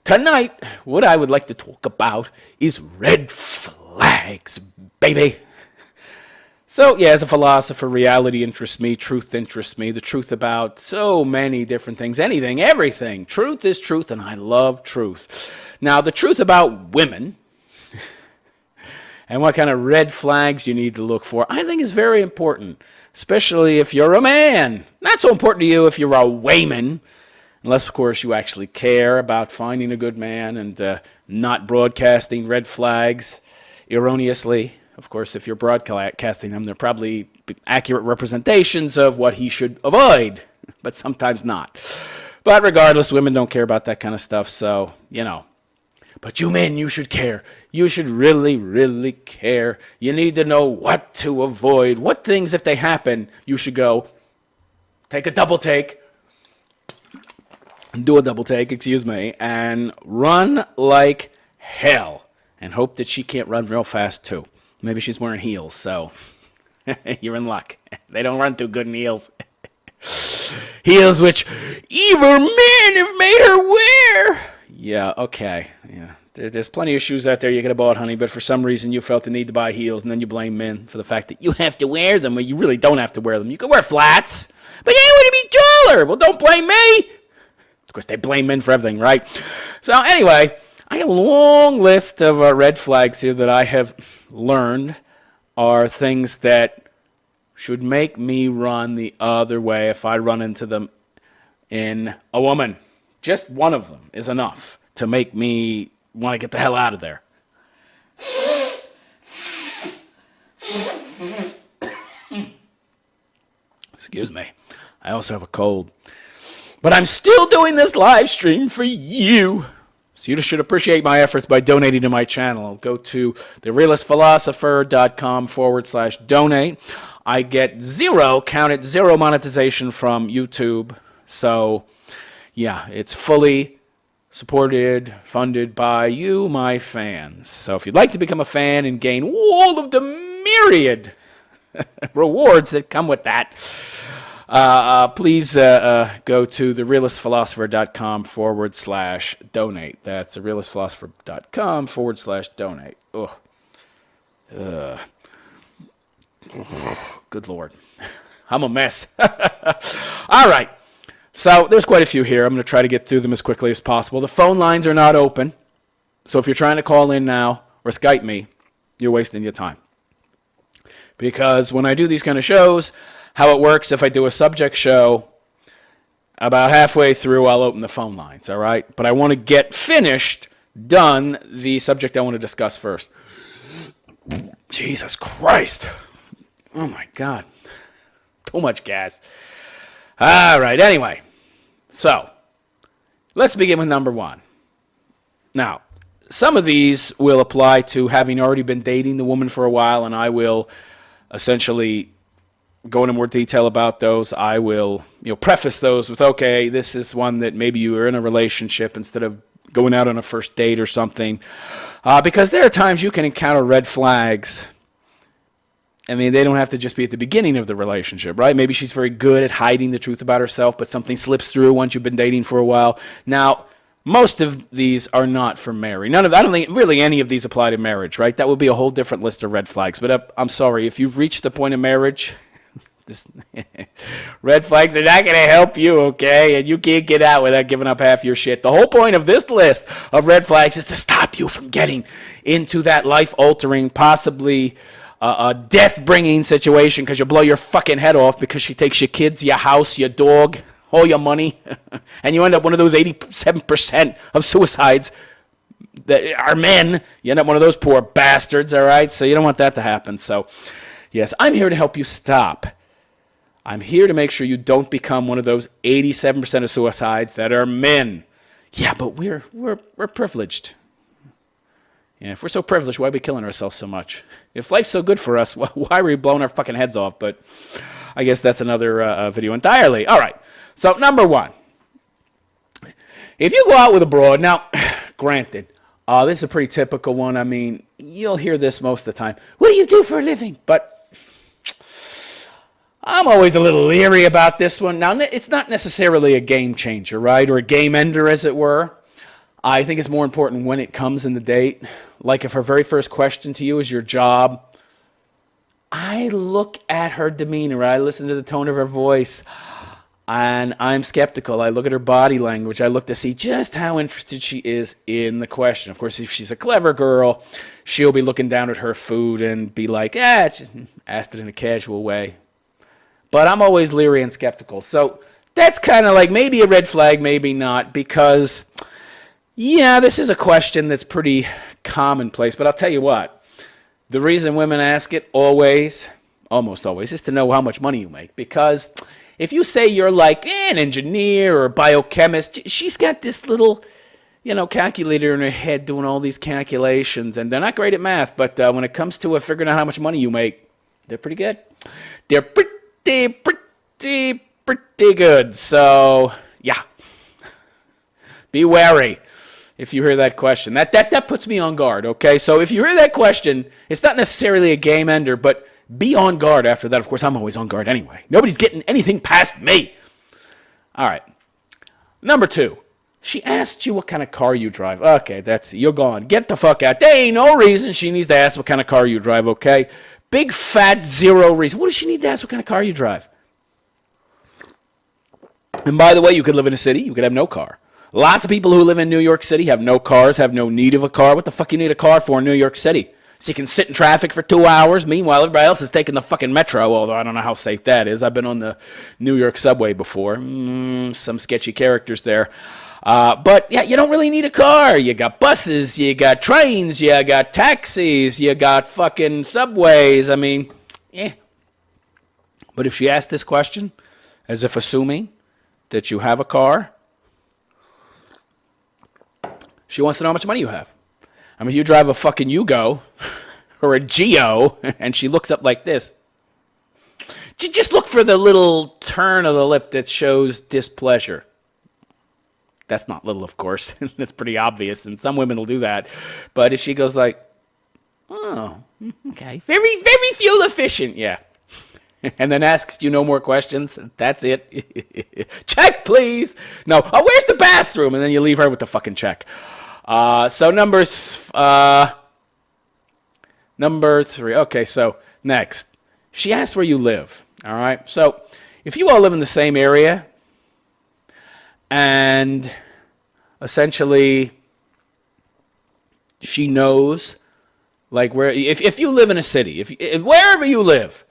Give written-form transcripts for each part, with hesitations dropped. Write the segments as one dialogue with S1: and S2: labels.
S1: Tonight, what I would like to talk about is red flags, baby. So, yeah, as a philosopher, reality interests me, truth interests me, the truth about so many different things, anything, everything. Truth is truth, and I love truth. Now, the truth about women and what kind of red flags you need to look for, I think is very important, especially if you're a man. Not so important to you if you're a wayman, unless, of course, you actually care about finding a good man and not broadcasting red flags erroneously. Of course, if you're broadcasting them, they're probably accurate representations of what he should avoid, but sometimes not. But regardless, women don't care about that kind of stuff, so, you know. But you men, you should care. You should really, really care. You need to know what to avoid. What things, if they happen, you should go, take a double take, do a double take, excuse me, and run like hell. And hope that she can't run real fast, too. Maybe she's wearing heels, so you're in luck. They don't run too good in heels. Heels which evil men have made her wear. Yeah, okay. Yeah, there's plenty of shoes out there you could have bought, honey, but for some reason you felt the need to buy heels, and then you blame men for the fact that you have to wear them, when you really don't have to wear them. You can wear flats, but they want to be taller. Well, don't blame me. Of course, they blame men for everything, right? So anyway, I have a long list of red flags here that I have learned are things that should make me run the other way if I run into them in a woman. Just one of them is enough to make me want to get the hell out of there. Excuse me. I also have a cold. But I'm still doing this live stream for you. So you should appreciate my efforts by donating to my channel. Go to therealistphilosopher.com/donate. I get zero monetization from YouTube. So, yeah, it's fully supported, funded by you, my fans. So if you'd like to become a fan and gain all of the myriad rewards that come with that, please go to therealistphilosopher.com/donate. That's therealistphilosopher.com/donate. Good Lord. I'm a mess. All right. So there's quite a few here. I'm going to try to get through them as quickly as possible. The phone lines are not open. So if you're trying to call in now or Skype me, you're wasting your time. Because when I do these kind of shows, how it works, if I do a subject show, about halfway through, I'll open the phone lines, all right? But I want to get done, the subject I want to discuss first. Jesus Christ. Oh, my God. Too much gas. All right, anyway. So, let's begin with number one. Now, some of these will apply to having already been dating the woman for a while, and I will essentially go into more detail about those. I will, preface those with, okay, this is one that maybe you are in a relationship instead of going out on a first date or something. Because there are times you can encounter red flags. I mean, they don't have to just be at the beginning of the relationship, right? Maybe she's very good at hiding the truth about herself, but something slips through once you've been dating for a while. Now, most of these are not for marriage. I don't think really any of these apply to marriage, right? That would be a whole different list of red flags. But I'm sorry, if you've reached the point of marriage, red flags are not going to help you, okay? And you can't get out without giving up half your shit. The whole point of this list of red flags is to stop you from getting into that life-altering, possibly a death-bringing situation because you'll blow your fucking head off because she takes your kids, your house, your dog, all your money, and you end up one of those 87% of suicides that are men. You end up one of those poor bastards, all right? So you don't want that to happen. So, yes, I'm here to help you stop. I'm here to make sure you don't become one of those 87% of suicides that are men. Yeah, but we're privileged. Yeah, if we're so privileged, why are we killing ourselves so much? If life's so good for us, why are we blowing our fucking heads off? But I guess that's another video entirely. All right, so number one. If you go out with a broad, now, granted, this is a pretty typical one. I mean, you'll hear this most of the time. What do you do for a living? But I'm always a little leery about this one. Now, it's not necessarily a game changer, right? Or a game ender, as it were. I think it's more important when it comes in the date. Like if her very first question to you is your job, I look at her demeanor. I listen to the tone of her voice. And I'm skeptical. I look at her body language. I look to see just how interested she is in the question. Of course, if she's a clever girl, she'll be looking down at her food and be like, just asked it in a casual way. But I'm always leery and skeptical. So that's kind of like maybe a red flag, maybe not, because, yeah, this is a question that's pretty commonplace. But I'll tell you what, the reason women ask it always, almost always, is to know how much money you make. Because if you say you're like an engineer or a biochemist, she's got this little, calculator in her head doing all these calculations. And they're not great at math, but when it comes to figuring out how much money you make, they're pretty good. They're pretty good. So, yeah. Be wary if you hear that question. That puts me on guard, okay? So if you hear that question, it's not necessarily a game ender, but be on guard after that. Of course, I'm always on guard anyway. Nobody's getting anything past me. All right. Number 2. She asked you what kind of car you drive. Okay, that's it. You're gone. Get the fuck out. There ain't no reason she needs to ask what kind of car you drive, okay? Big fat zero reason. What does she need to ask what kind of car you drive? And by the way, you could live in a city. You could have no car. Lots of people who live in New York City have no cars, have no need of a car. What the fuck you need a car for in New York City? So you can sit in traffic for 2 hours. Meanwhile, everybody else is taking the fucking metro, although I don't know how safe that is. I've been on the New York subway before. Some sketchy characters there. But, yeah, you don't really need a car. You got buses, you got trains, you got taxis, you got fucking subways. I mean, yeah. But if she asked this question, as if assuming that you have a car, she wants to know how much money you have. I mean, you drive a fucking Yugo or a Geo, and she looks up like this. Just look for the little turn of the lip that shows displeasure. That's not little, of course. That's pretty obvious, and some women will do that. But if she goes like, oh, okay, very, very fuel efficient, yeah. And then asks you no more questions, that's it. Check, please. No, where's the bathroom? And then you leave her with the fucking check. So number 3. Okay, so next. She asked where you live. All right. So if you all live in the same area and essentially she knows like where, if you live in a city, if wherever you live,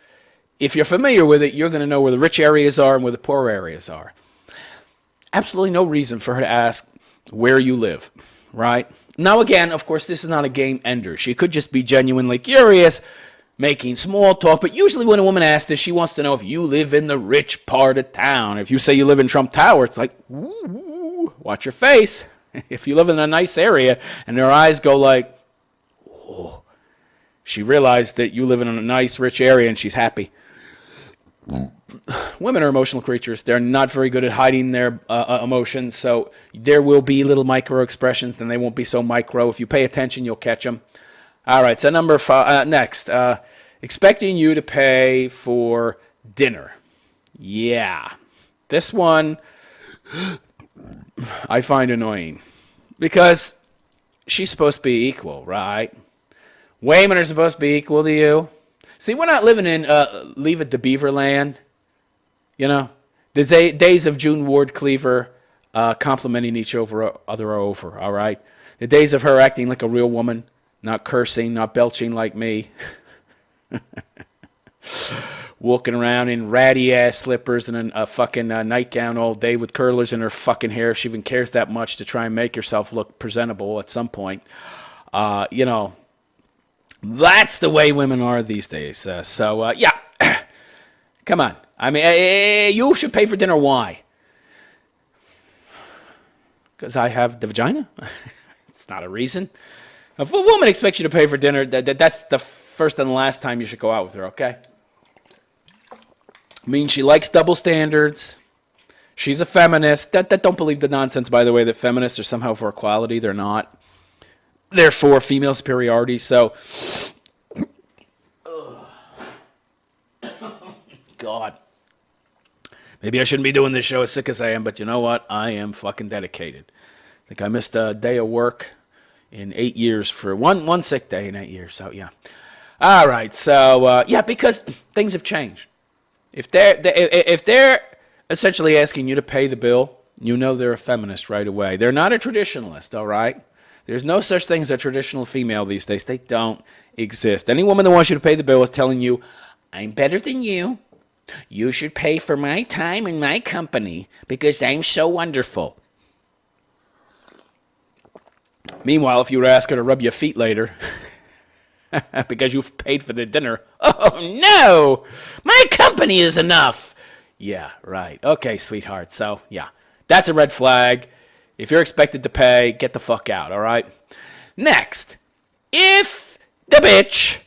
S1: if you're familiar with it, you're going to know where the rich areas are and where the poor areas are. Absolutely no reason for her to ask where you live. Right? Now, again, of course, this is not a game ender. She could just be genuinely curious, making small talk. But usually when a woman asks this, she wants to know if you live in the rich part of town. If you say you live in Trump Tower, it's like, ooh, watch your face. If you live in a nice area and her eyes go like, oh, she realized that you live in a nice, rich area and she's happy. Women are emotional creatures. They're not very good at hiding their emotions, so there will be little micro expressions, then they won't be so micro. If you pay attention, you'll catch them. All right, so number 5, next. Expecting you to pay for dinner. Yeah. This one I find annoying because she's supposed to be equal, right? Women are supposed to be equal to you. See, we're not living in Leave It to Beaver land. You know, the days of June Ward Cleaver complimenting each other are over, all right? The days of her acting like a real woman, not cursing, not belching like me. Walking around in ratty-ass slippers and a fucking nightgown all day with curlers in her fucking hair if she even cares that much to try and make herself look presentable at some point. That's the way women are these days. Yeah. Come on. I mean, you should pay for dinner. Why? Because I have the vagina? It's not a reason. If a woman expects you to pay for dinner, that's the first and the last time you should go out with her, okay? I mean, she likes double standards. She's a feminist. Don't believe the nonsense, by the way, that feminists are somehow for equality. They're not. They're for female superiority, so... God. Maybe I shouldn't be doing this show as sick as I am, but you know what? I am fucking dedicated. think I missed a day of work in 8 years for one sick day in 8 years. So yeah. All right. So yeah, because things have changed. If they're essentially asking you to pay the bill, you know they're a feminist right away. They're not a traditionalist. All right. There's no such thing as a traditional female these days. They don't exist. Any woman that wants you to pay the bill is telling you, I'm better than you. You should pay for my time and my company because I'm so wonderful. Meanwhile, if you were to ask her to rub your feet later because you've paid for the dinner, oh no, my company is enough. Yeah, right. Okay, sweetheart. So, yeah, that's a red flag. If you're expected to pay, get the fuck out, all right? Next, if the bitch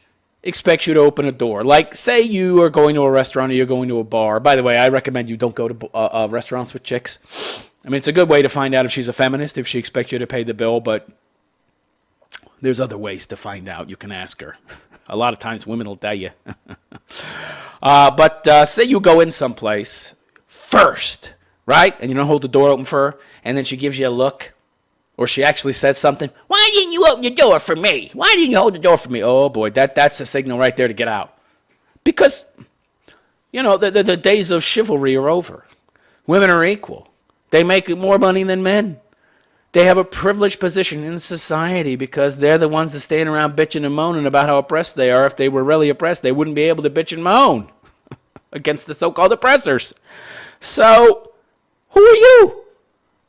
S1: expects you to open a door, like say you are going to a restaurant or you're going to a bar. By the way, I recommend you don't go to restaurants with chicks. I mean, it's a good way to find out if she's a feminist, if she expects you to pay the bill, but there's other ways to find out. You can ask her. A lot of times women will tell you. But say you go in someplace first, right? And you don't hold the door open for her, and then she gives you a look, or she actually says something. Why didn't you open the door for me? Why didn't you hold the door for me? Oh, boy, that's a signal right there to get out. Because, you know, the days of chivalry are over. Women are equal. They make more money than men. They have a privileged position in society because they're the ones that stand around bitching and moaning about how oppressed they are. If they were really oppressed, they wouldn't be able to bitch and moan against the so-called oppressors. So, who are you?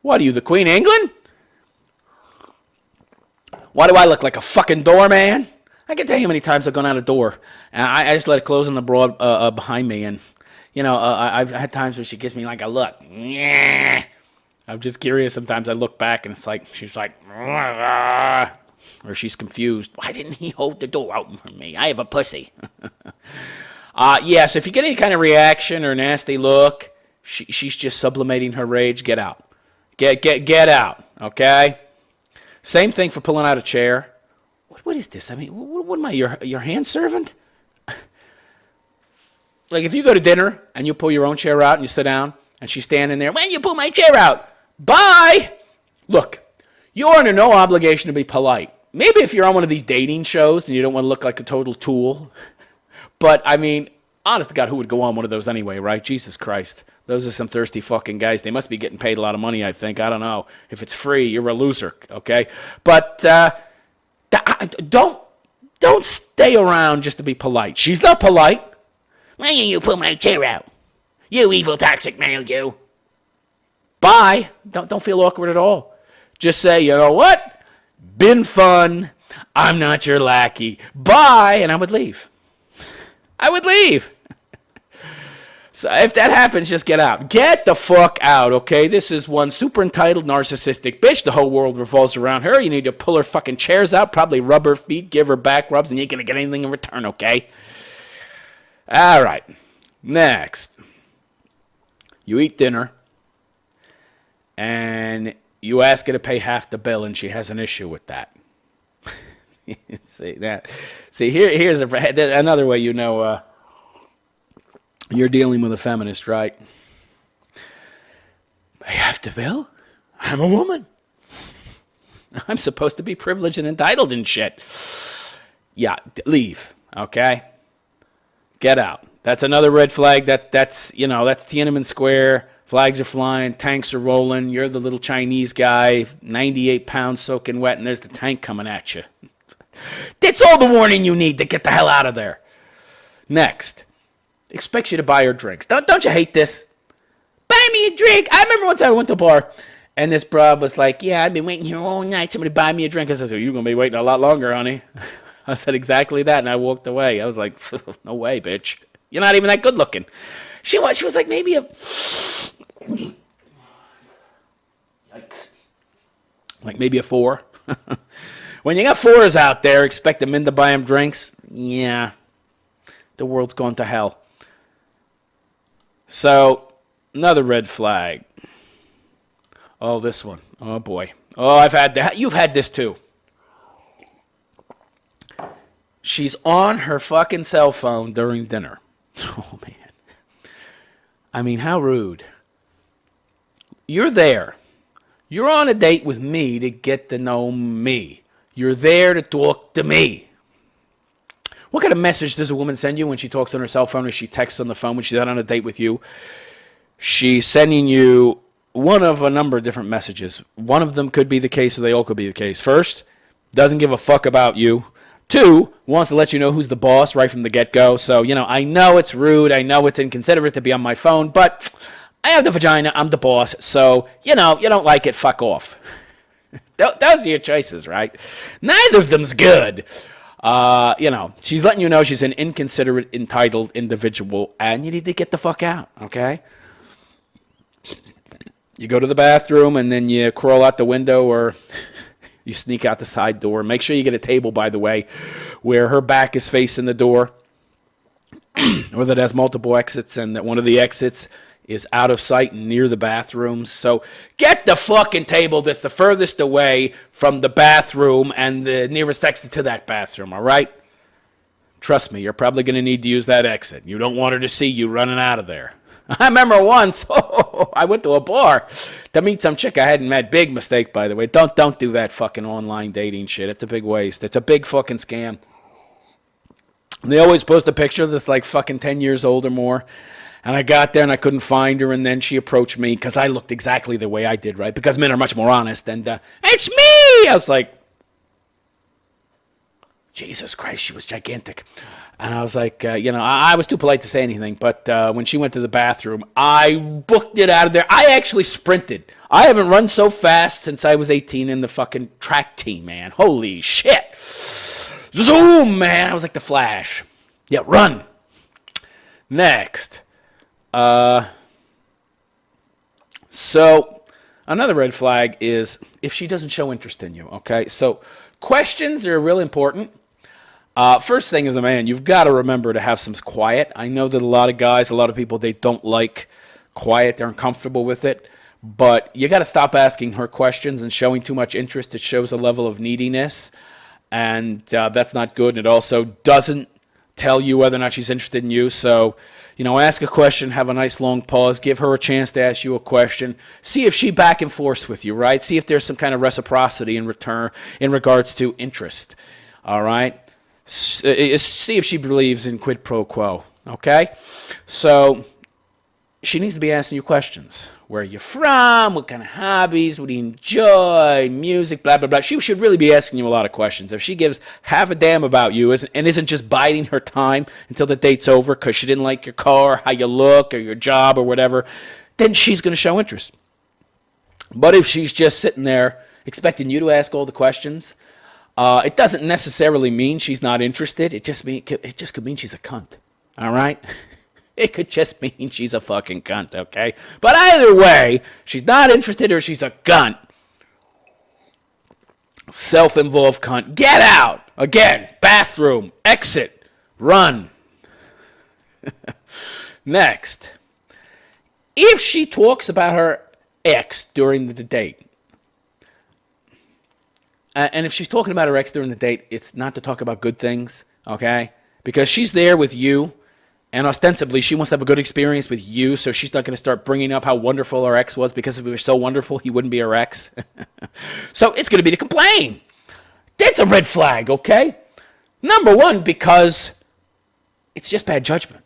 S1: What are you, the Queen of England? Why do I look like a fucking doorman? I can tell you how many times I've gone out a door, and I just let it close on the broad behind me, and, you know, I've had times where she gives me like a look. Yeah. I'm just curious. Sometimes I look back and it's like, she's like, or she's confused. Why didn't he hold the door open for me? I have a pussy. Yeah, so if you get any kind of reaction or nasty look, she's just sublimating her rage. Get out. Get out, okay? Same thing for pulling out a chair. What is this? I mean, what am I, your hand servant? Like if you go to dinner and you pull your own chair out and you sit down and she's standing there, when you pull my chair out? Bye! Look, you're under no obligation to be polite. Maybe if you're on one of these dating shows and you don't want to look like a total tool. But, I mean, honest to God, who would go on one of those anyway, right? Jesus Christ. Those are some thirsty fucking guys. They must be getting paid a lot of money, I think. I don't know. If it's free, you're a loser, okay? But don't stay around just to be polite. She's not polite. Why don't you pull my chair out? You evil toxic male, you. Bye. Don't feel awkward at all. Just say, you know what? Been fun. I'm not your lackey. Bye. And I would leave. So if that happens, just get out. Get the fuck out, okay? This is one super entitled, narcissistic bitch. The whole world revolves around her. You need to pull her fucking chairs out, probably rub her feet, give her back rubs, and you ain't going to get anything in return, okay? All right. Next. You eat dinner. And you ask her to pay half the bill, and she has an issue with that. Here's another way you know you're dealing with a feminist, right? Pay half the bill? I'm a woman. I'm supposed to be privileged and entitled and shit. Yeah, leave, okay? Get out. That's another red flag. That's Tiananmen Square. Flags are flying, tanks are rolling, you're the little Chinese guy, 98 pounds soaking wet, and there's the tank coming at you. That's all the warning you need to get the hell out of there. Next, expects you to buy her drinks. Don't you hate this? Buy me a drink. I remember one time I went to a bar, and this broad was like, yeah, I've been waiting here all night. Somebody buy me a drink. I said, you're going to be waiting a lot longer, honey. I said exactly that, and I walked away. I was like, no way, bitch. You're not even that good looking. She was like maybe a... Yikes. Like maybe a 4. When you got 4s out there, expect the men to buy them drinks. Yeah. The world's gone to hell. So, another red flag. Oh, this one. Oh, boy. Oh, I've had that. You've had this, too. She's on her fucking cell phone during dinner. Oh, man. I mean, how rude. You're there. You're on a date with me to get to know me. You're there to talk to me. What kind of message does a woman send you when she talks on her cell phone or she texts on the phone when she's out on a date with you? She's sending you one of a number of different messages. One of them could be the case, or they all could be the case. First, doesn't give a fuck about you. Two, wants to let you know who's the boss right from the get-go. So, I know it's rude. I know it's inconsiderate to be on my phone, but I have the vagina. I'm the boss. So, you don't like it. Fuck off. Those are your choices, right? Neither of them's good. She's letting you know she's an inconsiderate, entitled individual, and you need to get the fuck out, okay? You go to the bathroom, and then you crawl out the window, or you sneak out the side door. Make sure you get a table, by the way, where her back is facing the door, or that has multiple exits, and that one of the exits is out of sight and near the bathrooms. So get the fucking table that's the furthest away from the bathroom and the nearest exit to that bathroom, all right? Trust me, you're probably going to need to use that exit. You don't want her to see you running out of there. I remember once, I went to a bar to meet some chick I hadn't met. Big mistake, by the way. Don't do that fucking online dating shit. It's a big waste. It's a big fucking scam. And they always post a picture that's like fucking 10 years old or more. And I got there and I couldn't find her, and then she approached me because I looked exactly the way I did, right? Because men are much more honest. And it's me! I was like, Jesus Christ, she was gigantic. And I was like, I was too polite to say anything. But when she went to the bathroom, I booked it out of there. I actually sprinted. I haven't run so fast since I was 18 in the fucking track team, man. Holy shit. Zoom, man. I was like the Flash. Yeah, run. Next. So another red flag is if she doesn't show interest in you, okay? So questions are really important. First thing as a man, you've got to remember to have some quiet. I know that a lot of guys, a lot of people, they don't like quiet. They're uncomfortable with it. But you got to stop asking her questions and showing too much interest. It shows a level of neediness, and that's not good. It also doesn't tell you whether or not she's interested in you. So, ask a question, have a nice long pause, give her a chance to ask you a question. See if she back and forth with you, right? See if there's some kind of reciprocity in return in regards to interest, all right? See if she believes in quid pro quo, okay? So she needs to be asking you questions. Where are you from? What kind of hobbies? What do you enjoy? Music, blah, blah, blah. She should really be asking you a lot of questions. If she gives half a damn about you and isn't just biding her time until the date's over because she didn't like your car, how you look, or your job, or whatever, then she's going to show interest. But if she's just sitting there expecting you to ask all the questions, it doesn't necessarily mean she's not interested. It just could mean she's a cunt. All right? It could just mean she's a fucking cunt, okay? But either way, she's not interested or she's a cunt. Self-involved cunt. Get out! Again, bathroom, exit, run. Next. If she talks about her ex during the date, and if she's talking about her ex during the date, it's not to talk about good things, okay? Because she's there with you, and ostensibly she wants to have a good experience with you, so she's not going to start bringing up how wonderful her ex was, because if he was so wonderful, he wouldn't be her ex. So it's going to be to complain. That's a red flag, okay? Number one, because it's just bad judgment,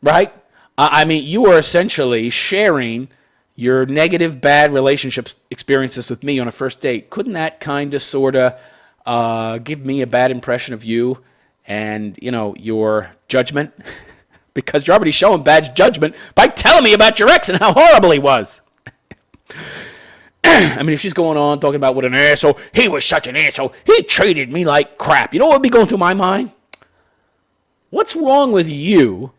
S1: right? I mean, you are essentially sharing your negative, bad relationship experiences with me on a first date. Couldn't that kind of, sort of give me a bad impression of you and, your judgment? Because you're already showing bad judgment by telling me about your ex and how horrible he was. I mean, if she's going on talking about what an asshole, he was such an asshole, he treated me like crap. You know what would be going through my mind? What's wrong with you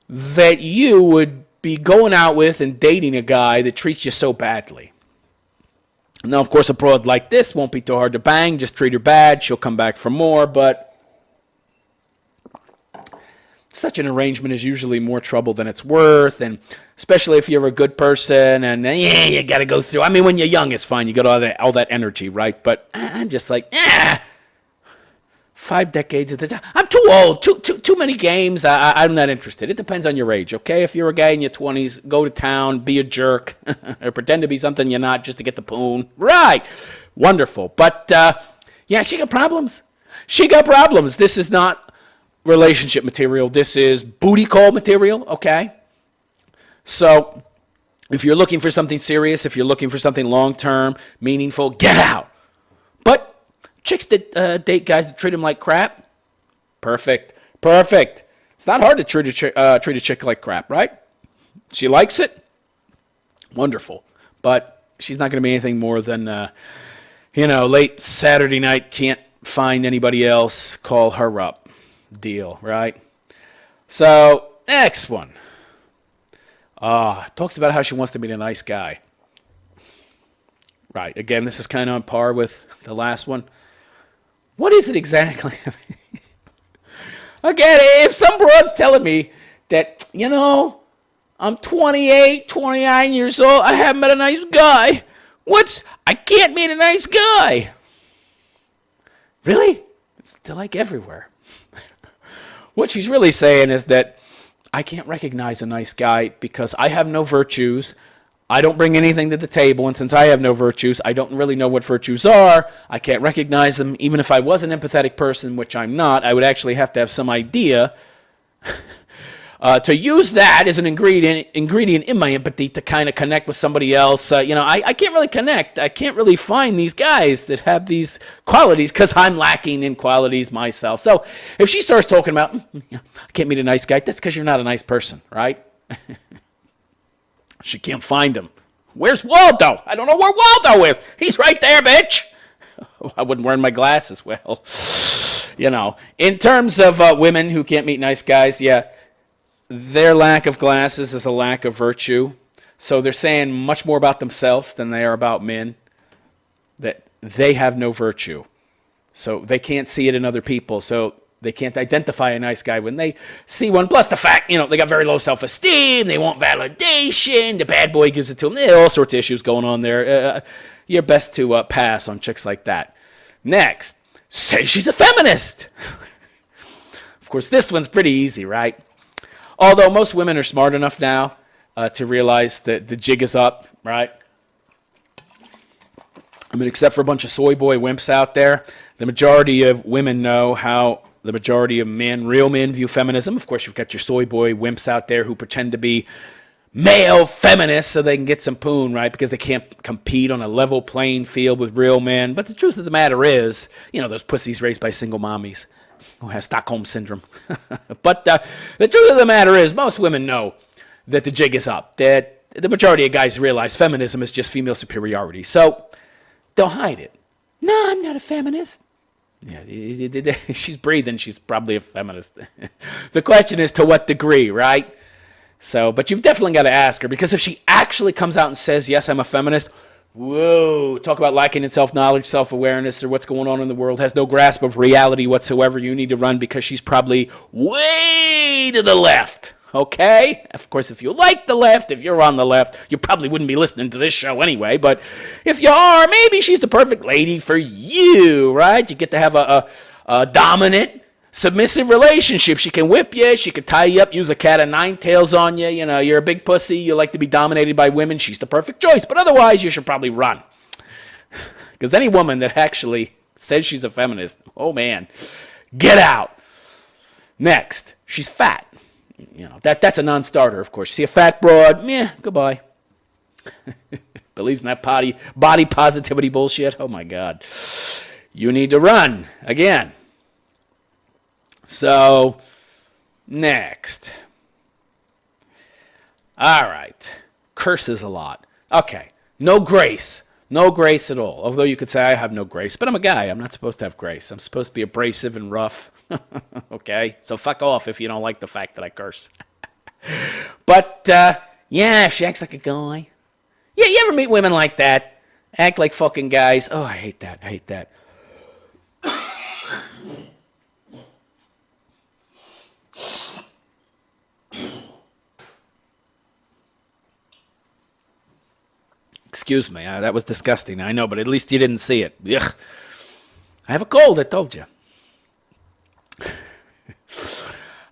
S1: that you would be going out with and dating a guy that treats you so badly? Now, of course, a broad like this won't be too hard to bang. Just treat her bad. She'll come back for more, but such an arrangement is usually more trouble than it's worth, and especially if you're a good person, and you got to go through. I mean, when you're young, it's fine. You got all that energy, right? But I'm just like, 5 decades of the time. I'm too old. Too many games. I'm not interested. It depends on your age, okay? If you're a guy in your 20s, go to town, be a jerk, or pretend to be something you're not just to get the poon. Right. Wonderful. But, yeah, she got problems. She got problems. This is not relationship material. This is booty call material, okay? So if you're looking for something serious, if you're looking for something long-term, meaningful, get out. But chicks that date guys that treat them like crap, perfect. It's not hard to treat a chick like crap, right? She likes it, wonderful. But she's not going to be anything more than, late Saturday night, can't find anybody else, call her up deal, right? So, next one. Talks about how she wants to meet a nice guy. Right, again, this is kind of on par with the last one. What is it exactly? Again, if some broad's telling me that, I'm 28, 29 years old, I haven't met a nice guy. I can't meet a nice guy. Really? It's like everywhere. What she's really saying is that I can't recognize a nice guy because I have no virtues. I don't bring anything to the table, and since I have no virtues, I don't really know what virtues are. I can't recognize them. Even if I was an empathetic person, which I'm not, I would actually have to have some idea to use that as an ingredient in my empathy to kind of connect with somebody else. I can't really connect. I can't really find these guys that have these qualities because I'm lacking in qualities myself. So if she starts talking about, I can't meet a nice guy, that's because you're not a nice person, right? She can't find him. Where's Waldo? I don't know where Waldo is. He's right there, bitch. I wouldn't wear my glasses. Well, in terms of women who can't meet nice guys, yeah, their lack of glasses is a lack of virtue. So they're saying much more about themselves than they are about men, that they have no virtue. So they can't see it in other people. So they can't identify a nice guy when they see one. Plus the fact, they got very low self-esteem. They want validation. The bad boy gives it to them. There are all sorts of issues going on there. You're best to pass on chicks like that. Next, say she's a feminist. Of course, this one's pretty easy, right? Although most women are smart enough now to realize that the jig is up, right? Except for a bunch of soy boy wimps out there, the majority of women know how the majority of real men view feminism. Of course, you've got your soy boy wimps out there who pretend to be male feminists so they can get some poon, right? Because they can't compete on a level playing field with real men. But the truth of the matter is, those pussies raised by single mommies who have Stockholm Syndrome. But the truth of the matter is, most women know that the jig is up, that the majority of guys realize feminism is just female superiority. So they'll hide it. No, I'm not a feminist. Yeah, she's breathing. She's probably a feminist. The question is to what degree, right? So, but you've definitely got to ask her, because if she actually comes out and says, yes, I'm a feminist, whoa, talk about lacking in self-knowledge, self-awareness, or what's going on in the world, has no grasp of reality whatsoever, you need to run, because she's probably way to the left. Okay? Of course, if you like the left, if you're on the left, you probably wouldn't be listening to this show anyway. But if you are, maybe she's the perfect lady for you, right? You get to have a dominant, submissive relationship. She can whip you. She can tie you up, use a cat of nine tails on you. You're a big pussy. You like to be dominated by women. She's the perfect choice. But otherwise, you should probably run. Because any woman that actually says she's a feminist, oh, man, get out. Next, she's fat. That's a non-starter, of course. See a fat broad, goodbye. Believes in that body positivity bullshit. Oh, my God. You need to run again. So, next. All right. Curses a lot. Okay. No grace. No grace at all. Although you could say I have no grace. But I'm a guy. I'm not supposed to have grace. I'm supposed to be abrasive and rough. Okay? So fuck off if you don't like the fact that I curse. But, yeah, she acts like a guy. Yeah, you ever meet women like that? Act like fucking guys. Oh, I hate that. I hate that. Excuse me, that was disgusting. I know, but at least you didn't see it. Ugh. I have a cold, I told you.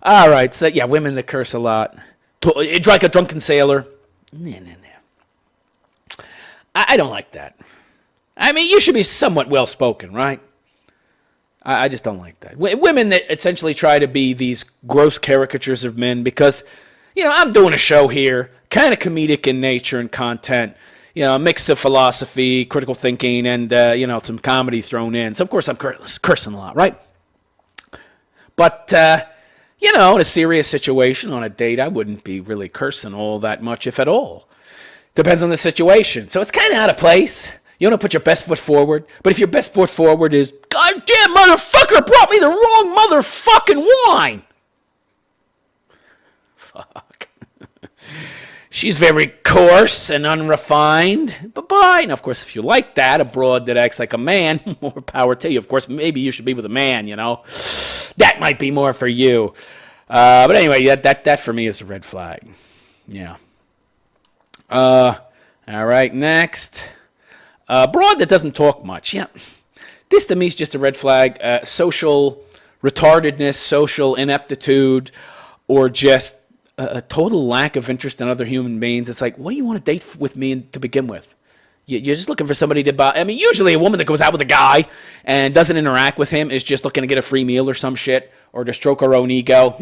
S1: All right, so yeah, women that curse a lot. It's like a drunken sailor. Nah. I don't like that. I mean, you should be somewhat well-spoken, right? I just don't like that. Women that essentially try to be these gross caricatures of men because, I'm doing a show here, kind of comedic in nature and content, a mix of philosophy, critical thinking, and, some comedy thrown in. So, of course, I'm cursing a lot, right? But, in a serious situation on a date, I wouldn't be really cursing all that much, if at all. Depends on the situation. So it's kind of out of place. You want to put your best foot forward. But if your best foot forward is, goddamn motherfucker brought me the wrong motherfucking wine. Fuck. She's very coarse and unrefined. Bye-bye. And, of course, if you like that, a broad that acts like a man, more power to you. Of course, maybe you should be with a man, That might be more for you. But anyway, that for me is a red flag. Yeah. All right, next. Broad that doesn't talk much. Yeah. This to me is just a red flag. Social retardedness, social ineptitude, or just a total lack of interest in other human beings. It's like, what do you want to date with me to begin with? You're just looking for somebody to buy. I mean, usually a woman that goes out with a guy and doesn't interact with him is just looking to get a free meal or some shit, or to stroke her own ego.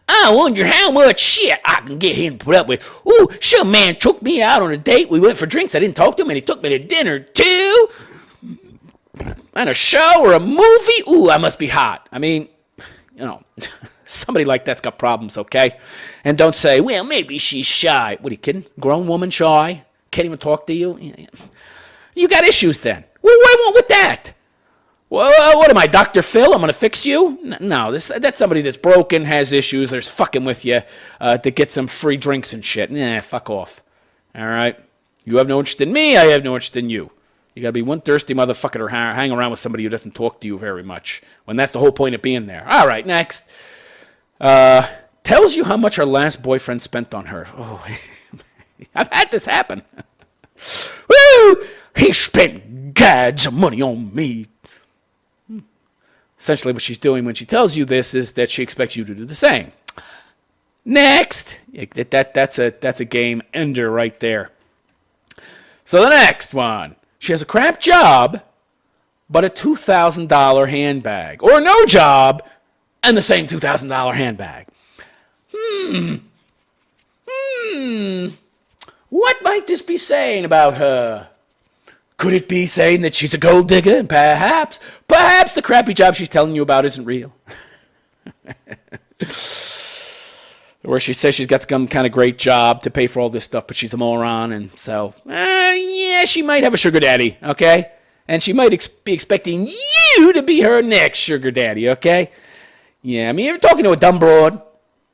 S1: I wonder how much shit I can get him to put up with. Ooh, some man took me out on a date. We went for drinks. I didn't talk to him, and he took me to dinner, too. And a show or a movie. Ooh, I must be hot. I mean, somebody like that's got problems, okay? And don't say, well, maybe she's shy. What, are you kidding? Grown woman shy? Can't even talk to you? You got issues then. Well, what do I want with that? Well, what am I, Dr. Phil? I'm going to fix you? No, that's somebody that's broken, has issues, there's fucking with you to get some free drinks and shit. Nah, fuck off. All right? You have no interest in me, I have no interest in you. You got to be one thirsty motherfucker to hang around with somebody who doesn't talk to you very much, when that's the whole point of being there. All right, next. Tells you how much her last boyfriend spent on her. Oh, I've had this happen. Woo! He spent gads of money on me. Essentially, what she's doing when she tells you this is that she expects you to do the same. Next. That's a game ender right there. So the next one. She has a crap job, but a $2,000 handbag. Or no job, and the same $2,000 handbag. What might this be saying about her? Could it be saying that she's a gold digger and perhaps the crappy job she's telling you about isn't real? Or she says she's got some kind of great job to pay for all this stuff, but she's a moron, and so, yeah, she might have a sugar daddy, okay? And she might be expecting you to be her next sugar daddy, okay? Yeah, I mean, you're talking to a dumb broad,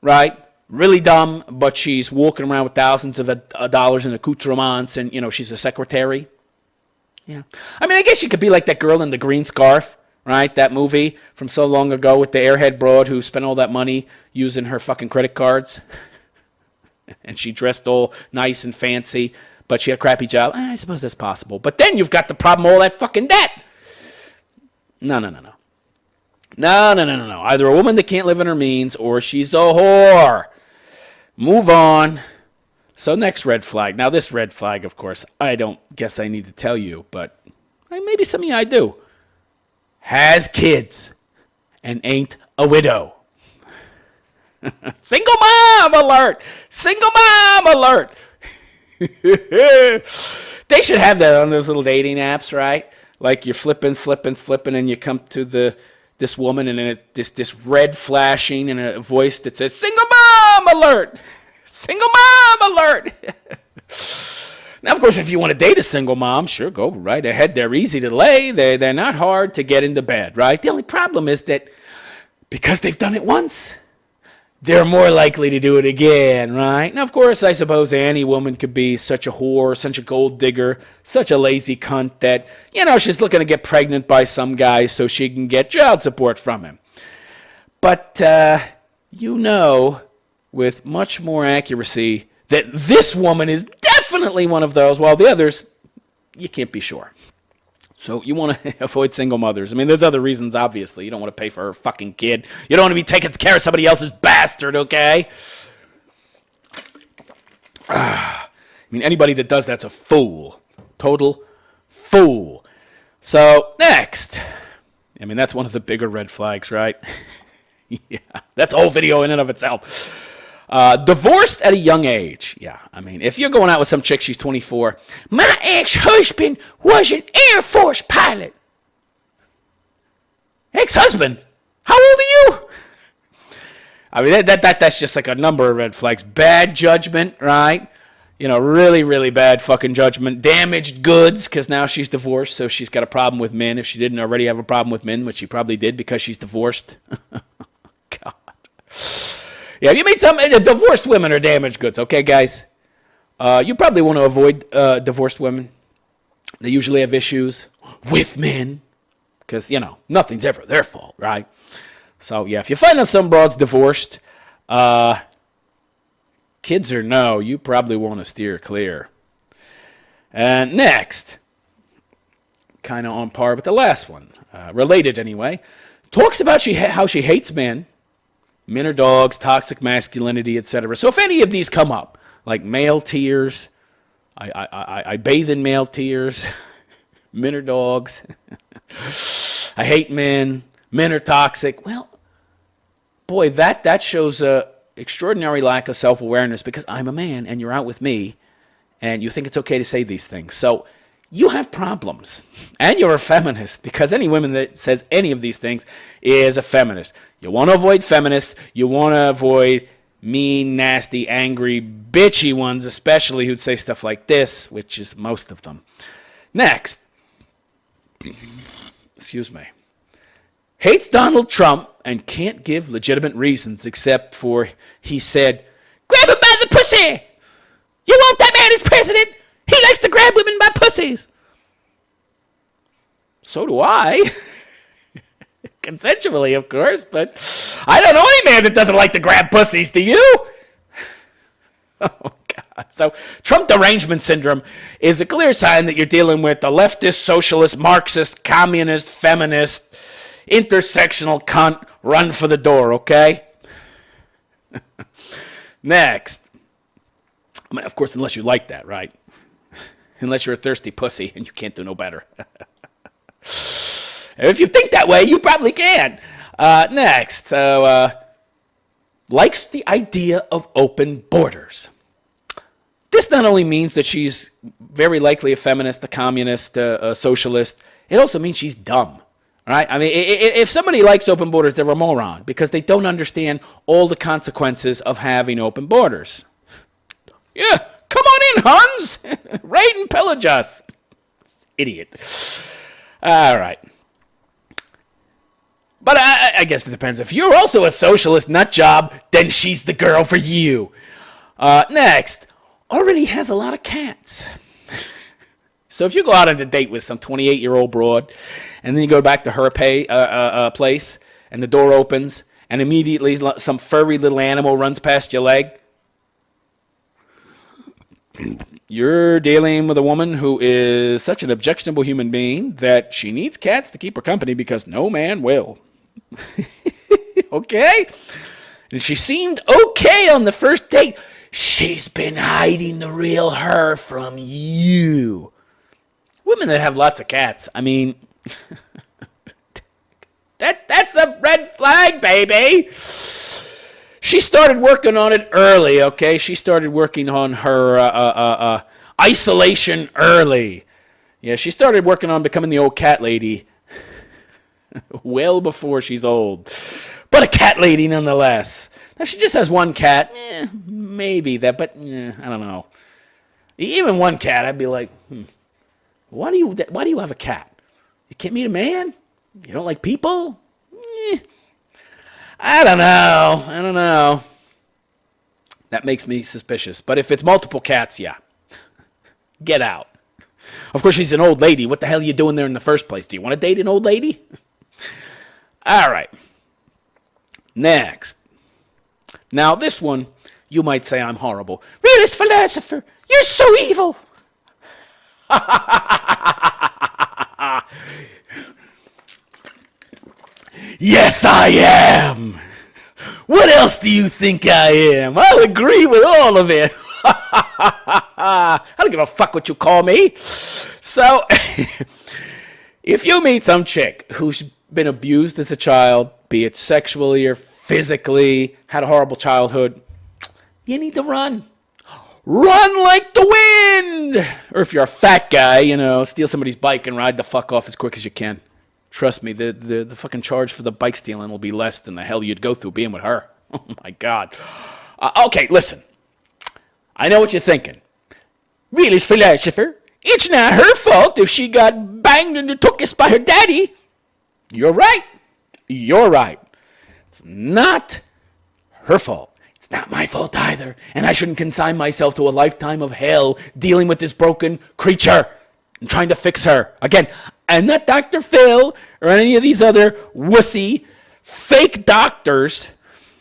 S1: right? Really dumb, but she's walking around with thousands of dollars in accoutrements, and, she's a secretary. Yeah. I mean, I guess she could be like that girl in the green scarf, right? That movie from so long ago with the airhead broad who spent all that money using her fucking credit cards. And she dressed all nice and fancy, but she had a crappy job. I suppose that's possible. But then you've got the problem of all that fucking debt. No. No. Either a woman that can't live on her means or she's a whore. Move on. So next red flag. Now this red flag, of course, I don't guess I need to tell you, but maybe some of you I do. Has kids and ain't a widow. Single mom alert! Single mom alert! They should have that on those little dating apps, right? Like you're flipping, and you come to this woman, and then this red flashing and a voice that says, "Single mom alert! Single mom alert!" Now, of course, if you want to date a single mom, sure, go right ahead. They're easy to lay. They're not hard to get into bed, right? The only problem is that because they've done it once, they're more likely to do it again, right? Now, of course, I suppose any woman could be such a whore, such a gold digger, such a lazy cunt that, she's looking to get pregnant by some guy so she can get child support from him. But, with much more accuracy that this woman is definitely one of those, while the others, you can't be sure. So you want to avoid single mothers. I mean, there's other reasons, obviously. You don't want to pay for her fucking kid. You don't want to be taking care of somebody else's bastard, okay? I mean, anybody that does that's a fool. Total fool. So, next. I mean, that's one of the bigger red flags, right? Yeah, that's a whole video in and of itself. Divorced at a young age. Yeah, I mean, if you're going out with some chick, she's 24. My ex-husband was an Air Force pilot. Ex-husband? How old are you? I mean, that's just like a number of red flags. Bad judgment, right? You know, really, really bad fucking judgment. Damaged goods, because now she's divorced, so she's got a problem with men. If she didn't already have a problem with men, which she probably did because she's divorced. God. Yeah, you meet some divorced women are damaged goods, okay, guys? You probably want to avoid divorced women. They usually have issues with men because, you know, nothing's ever their fault, right? So, yeah, if you find out some broad's divorced, kids or no, you probably want to steer clear. And next, kind of on par with the last one, related anyway, talks about how she hates men. Men are dogs, toxic masculinity, etc. So if any of these come up, like male tears, I bathe in male tears, men are dogs, I hate men are toxic, well, boy, that shows a extraordinary lack of self-awareness because I'm a man and you're out with me and you think it's okay to say these things. So you have problems and you're a feminist because any woman that says any of these things is a feminist. You want to avoid feminists. You want to avoid mean, nasty, angry, bitchy ones, especially who'd say stuff like this, which is most of them. Next. Excuse me. Hates Donald Trump and can't give legitimate reasons except for he said, grab him by the pussy. You want that man as president? He likes to grab women by pussies. So do I. Consensually, of course, but I don't know any man that doesn't like to grab pussies. Do you? Oh, God. So Trump derangement syndrome is a clear sign that you're dealing with a leftist, socialist, Marxist, communist, feminist, intersectional cunt run for the door, okay? Next. I mean, of course, unless you like that, right? Unless you're a thirsty pussy and you can't do no better. If you think that way, you probably can. Next. Likes the idea of open borders. This not only means that she's very likely a feminist, a communist, a socialist. It also means she's dumb. All right? I mean, if somebody likes open borders, they're a moron because they don't understand all the consequences of having open borders. Yeah, come on in, Huns. Raid and pillage us. Idiot. All right. But I guess it depends. If you're also a socialist nut job, then she's the girl for you. Next, already has a lot of cats. So if you go out on a date with some 28-year-old broad, and then you go back to her place, and the door opens, and immediately some furry little animal runs past your leg, you're dealing with a woman who is such an objectionable human being that she needs cats to keep her company because no man will. Okay? And she seemed okay on the first date. She's been hiding the real her from you. Women that have lots of cats, I mean, that's a red flag, baby. She started working on it early, okay? She started working on her isolation early. Yeah, she started working on becoming the old cat lady well before she's old. But a cat lady nonetheless. Now, she just has one cat. Maybe that, but I don't know. Even one cat, I'd be like, why do you have a cat? You can't meet a man? You don't like people? I don't know. That makes me suspicious. But if it's multiple cats, yeah. Get out. Of course, she's an old lady. What the hell are you doing there in the first place? Do you want to date an old lady? All right. Next. Now, this one, you might say I'm horrible. Realist philosopher, you're so evil. Yes, I am. What else do you think I am? I'll agree with all of it. I don't give a fuck what you call me. So, if you meet some chick who's been abused as a child, be it sexually or physically, had a horrible childhood, you need to run. Run like the wind! Or if you're a fat guy, steal somebody's bike and ride the fuck off as quick as you can. Trust me, the fucking charge for the bike stealing will be less than the hell you'd go through being with her. Oh, my God. Okay, listen. I know what you're thinking. Realist philosopher, it's not her fault if she got banged in the tuchus by her daddy. You're right. You're right. It's not her fault. It's not my fault either. And I shouldn't consign myself to a lifetime of hell dealing with this broken creature and trying to fix her. Again, I'm not Dr. Phil or any of these other wussy, fake doctors,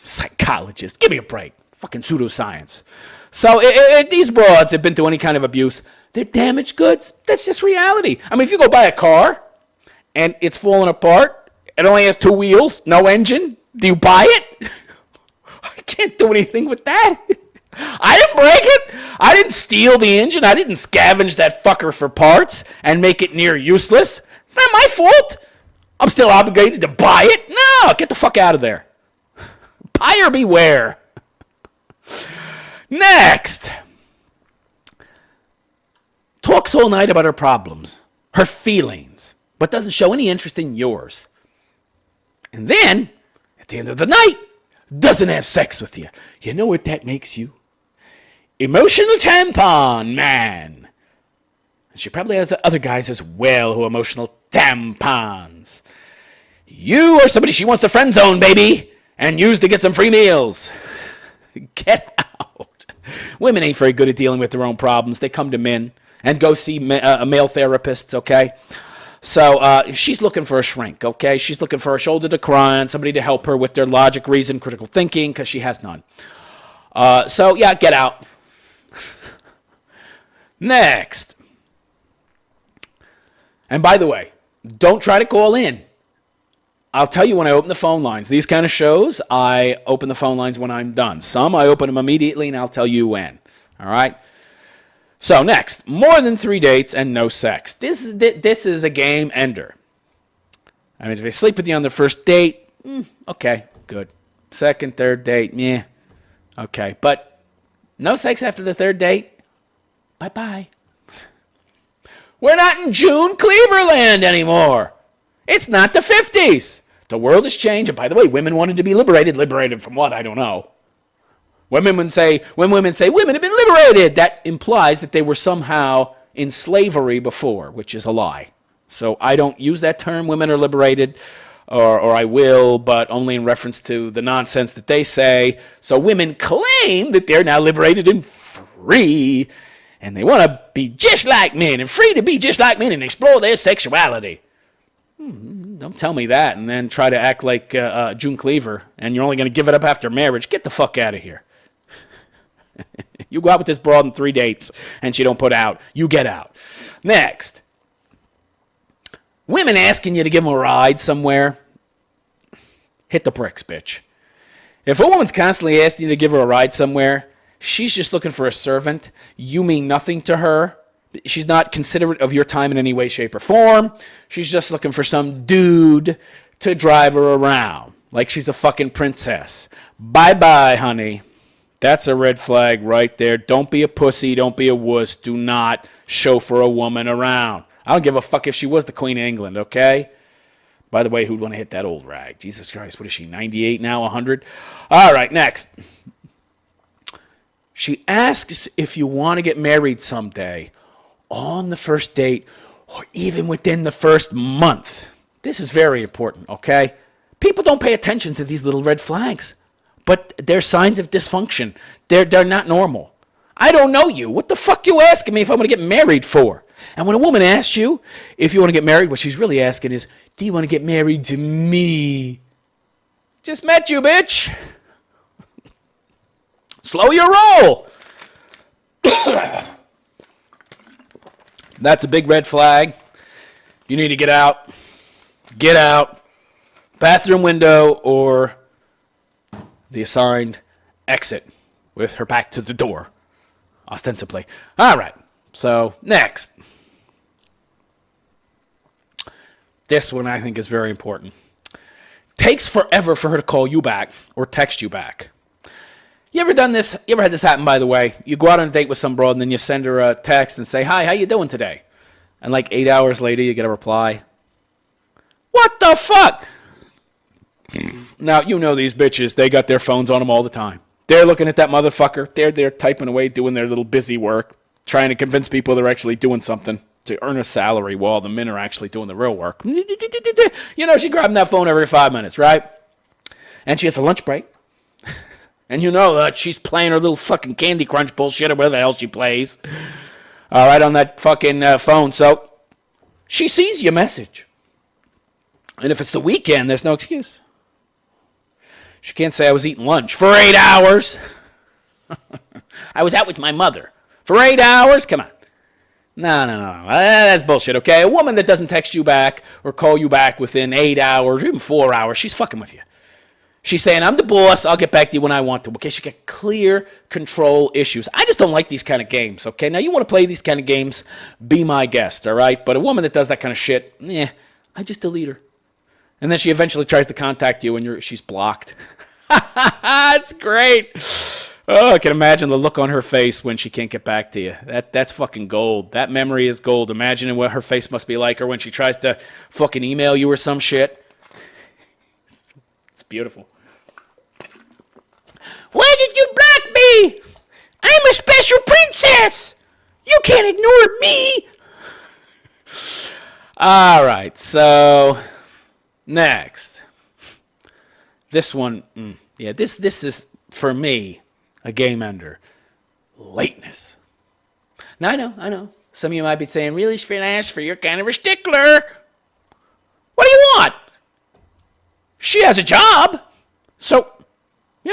S1: psychologists. Give me a break. Fucking pseudoscience. So if these broads have been through any kind of abuse, they're damaged goods. That's just reality. I mean, if you go buy a car and it's falling apart, it only has 2 wheels, no engine, do you buy it? I can't do anything with that. I didn't break it. I didn't steal the engine. I didn't scavenge that fucker for parts and make it near useless. It's not my fault. I'm still obligated to buy it? No, get the fuck out of there. Buyer beware. Next. Talks all night about her problems, her feelings, but doesn't show any interest in yours. And then, at the end of the night, doesn't have sex with you. You know what that makes you? Emotional tampon man. And she probably has other guys as well who are emotional tampons. You are somebody she wants to friend zone, baby, and use to get some free meals. Get out. Women ain't very good at dealing with their own problems. They come to men and go see male therapists, okay? So she's looking for a shrink, okay? She's looking for a shoulder to cry on, somebody to help her with their logic, reason, critical thinking, because she has none. So, yeah, get out. Next. And by the way, don't try to call in. I'll tell you when I open the phone lines. These kind of shows, I open the phone lines when I'm done. Some, I open them immediately, and I'll tell you when. All right? So, next. More than 3 dates and no sex. This is a game ender. I mean, if they sleep with you on the first date, okay, good. Second, third date, yeah, okay. But no sex after the third date? Bye-bye. We're not in June Cleaverland anymore. It's not the 50s. The world has changed. And by the way, women wanted to be liberated. Liberated from what? I don't know. When women say women have been liberated, that implies that they were somehow in slavery before, which is a lie. So I don't use that term, women are liberated, or I will, but only in reference to the nonsense that they say. So women claim that they're now liberated and free, and they want to be just like men and free to be just like men and explore their sexuality. Don't tell me that and then try to act like June Cleaver and you're only going to give it up after marriage. Get the fuck out of here. You go out with this broad in 3 dates and she don't put out. You get out. Next. Women asking you to give them a ride somewhere. Hit the bricks, bitch. If a woman's constantly asking you to give her a ride somewhere, she's just looking for a servant. You mean nothing to her. She's not considerate of your time in any way, shape, or form. She's just looking for some dude to drive her around like she's a fucking princess. Bye-bye, honey. That's a red flag right there. Don't be a pussy. Don't be a wuss. Do not chauffeur a woman around. I don't give a fuck if she was the Queen of England, okay? By the way, who'd want to hit that old rag? Jesus Christ, what is she, 98 now, 100? All right, next. She asks if you want to get married someday on the first date or even within the first month. This is very important, okay? People don't pay attention to these little red flags, but they're signs of dysfunction. They're not normal. I don't know you. What the fuck you asking me if I'm going to get married for? And when a woman asks you if you want to get married, what she's really asking is, do you want to get married to me? Just met you, bitch. Slow your roll. That's a big red flag. You need to get out. Get out. Bathroom window or the assigned exit with her back to the door, ostensibly. All right. So, next. This one I think is very important. Takes forever for her to call you back or text you back. You ever done this? You ever had this happen, by the way? You go out on a date with some broad and then you send her a text and say, hi, how you doing today? And like 8 hours later, you get a reply. What the fuck? Now, you know these bitches. They got their phones on them all the time. They're looking at that motherfucker. They're there typing away, doing their little busy work, trying to convince people they're actually doing something to earn a salary while the men are actually doing the real work. You know, she's grabbing that phone every 5 minutes, right? And she has a lunch break. And you know that she's playing her little fucking Candy Crunch bullshit or whatever the hell she plays. All right, on that fucking phone. So she sees your message. And if it's the weekend, there's no excuse. She can't say I was eating lunch for 8 hours. I was out with my mother for 8 hours. Come on. No. That's bullshit, okay? A woman that doesn't text you back or call you back within 8 hours or even 4 hours, she's fucking with you. She's saying, I'm the boss. I'll get back to you when I want to. Okay, she got clear control issues. I just don't like these kind of games, okay? Now, you want to play these kind of games, be my guest, all right? But a woman that does that kind of shit, I just delete her. And then she eventually tries to contact you and she's blocked. That's great. Oh, I can imagine the look on her face when she can't get back to you. That's fucking gold. That memory is gold. Imagine what her face must be like or when she tries to fucking email you or some shit. It's beautiful. Why did you block me? I'm a special princess. You can't ignore me. All right, so next. This one, this is, for me, a game ender. Lateness. Now, I know. Some of you might be saying, really, for you're kind of a stickler. What do you want? She has a job. So,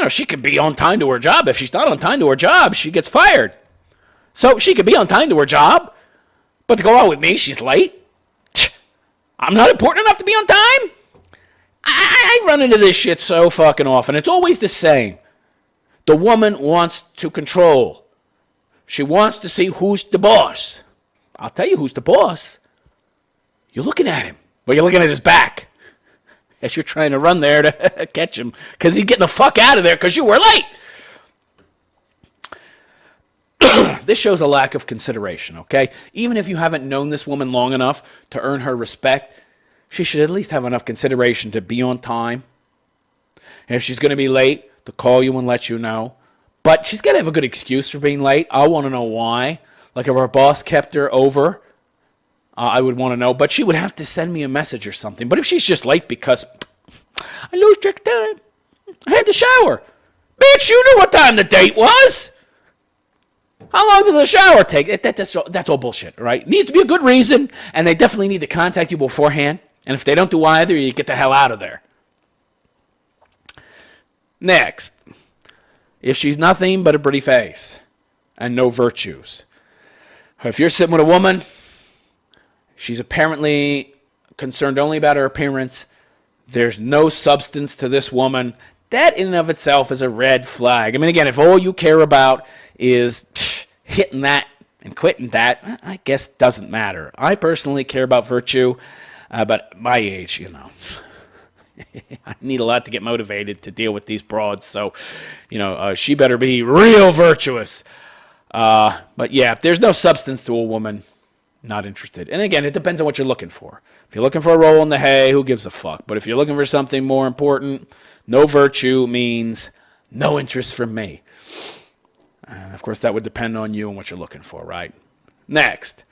S1: she can be on time to her job. If she's not on time to her job, she gets fired. So, she could be on time to her job, but to go out with me, she's late. I'm not important enough to be on time? I run into this shit so fucking often. It's always the same. The woman wants to control. She wants to see who's the boss. I'll tell you who's the boss. You're looking at him. But you're looking at his back. As you're trying to run there to catch him. Because he's getting the fuck out of there because you were late. This shows a lack of consideration, okay? Even if you haven't known this woman long enough to earn her respect, she should at least have enough consideration to be on time. And if she's going to be late, to call you and let you know. But she's got to have a good excuse for being late. I want to know why. Like if her boss kept her over, I would want to know. But she would have to send me a message or something. But if she's just late because I lose track of time, I had to shower. Bitch, you knew what time the date was. How long does the shower take? That's all bullshit, right? It needs to be a good reason, and they definitely need to contact you beforehand. And if they don't do either, you get the hell out of there. Next, if she's nothing but a pretty face and no virtues. If you're sitting with a woman, she's apparently concerned only about her appearance. There's no substance to this woman. That in and of itself is a red flag. I mean, again, if all you care about is hitting that and quitting that, I guess doesn't matter. I personally care about virtue, but at my age, I need a lot to get motivated to deal with these broads. So, she better be real virtuous. But yeah, if there's no substance to a woman, not interested. And again, it depends on what you're looking for. If you're looking for a roll in the hay, who gives a fuck? But if you're looking for something more important, no virtue means no interest from me. Of course, that would depend on you and what you're looking for, right? Next,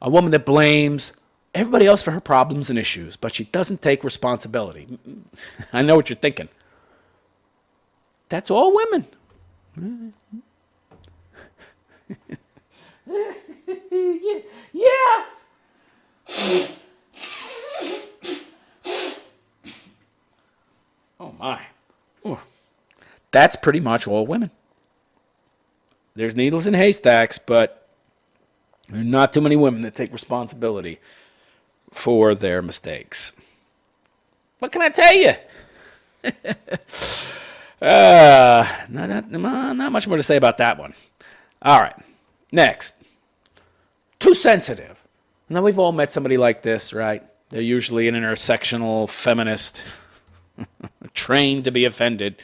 S1: a woman that blames everybody else for her problems and issues, but she doesn't take responsibility. I know what you're thinking. That's all women. Yeah. Oh, my. Ooh. That's pretty much all women. There's needles in haystacks, but there are not too many women that take responsibility for their mistakes. What can I tell you? Not much more to say about that one. All right, next. Too sensitive. Now, we've all met somebody like this, right? They're usually an intersectional feminist, trained to be offended.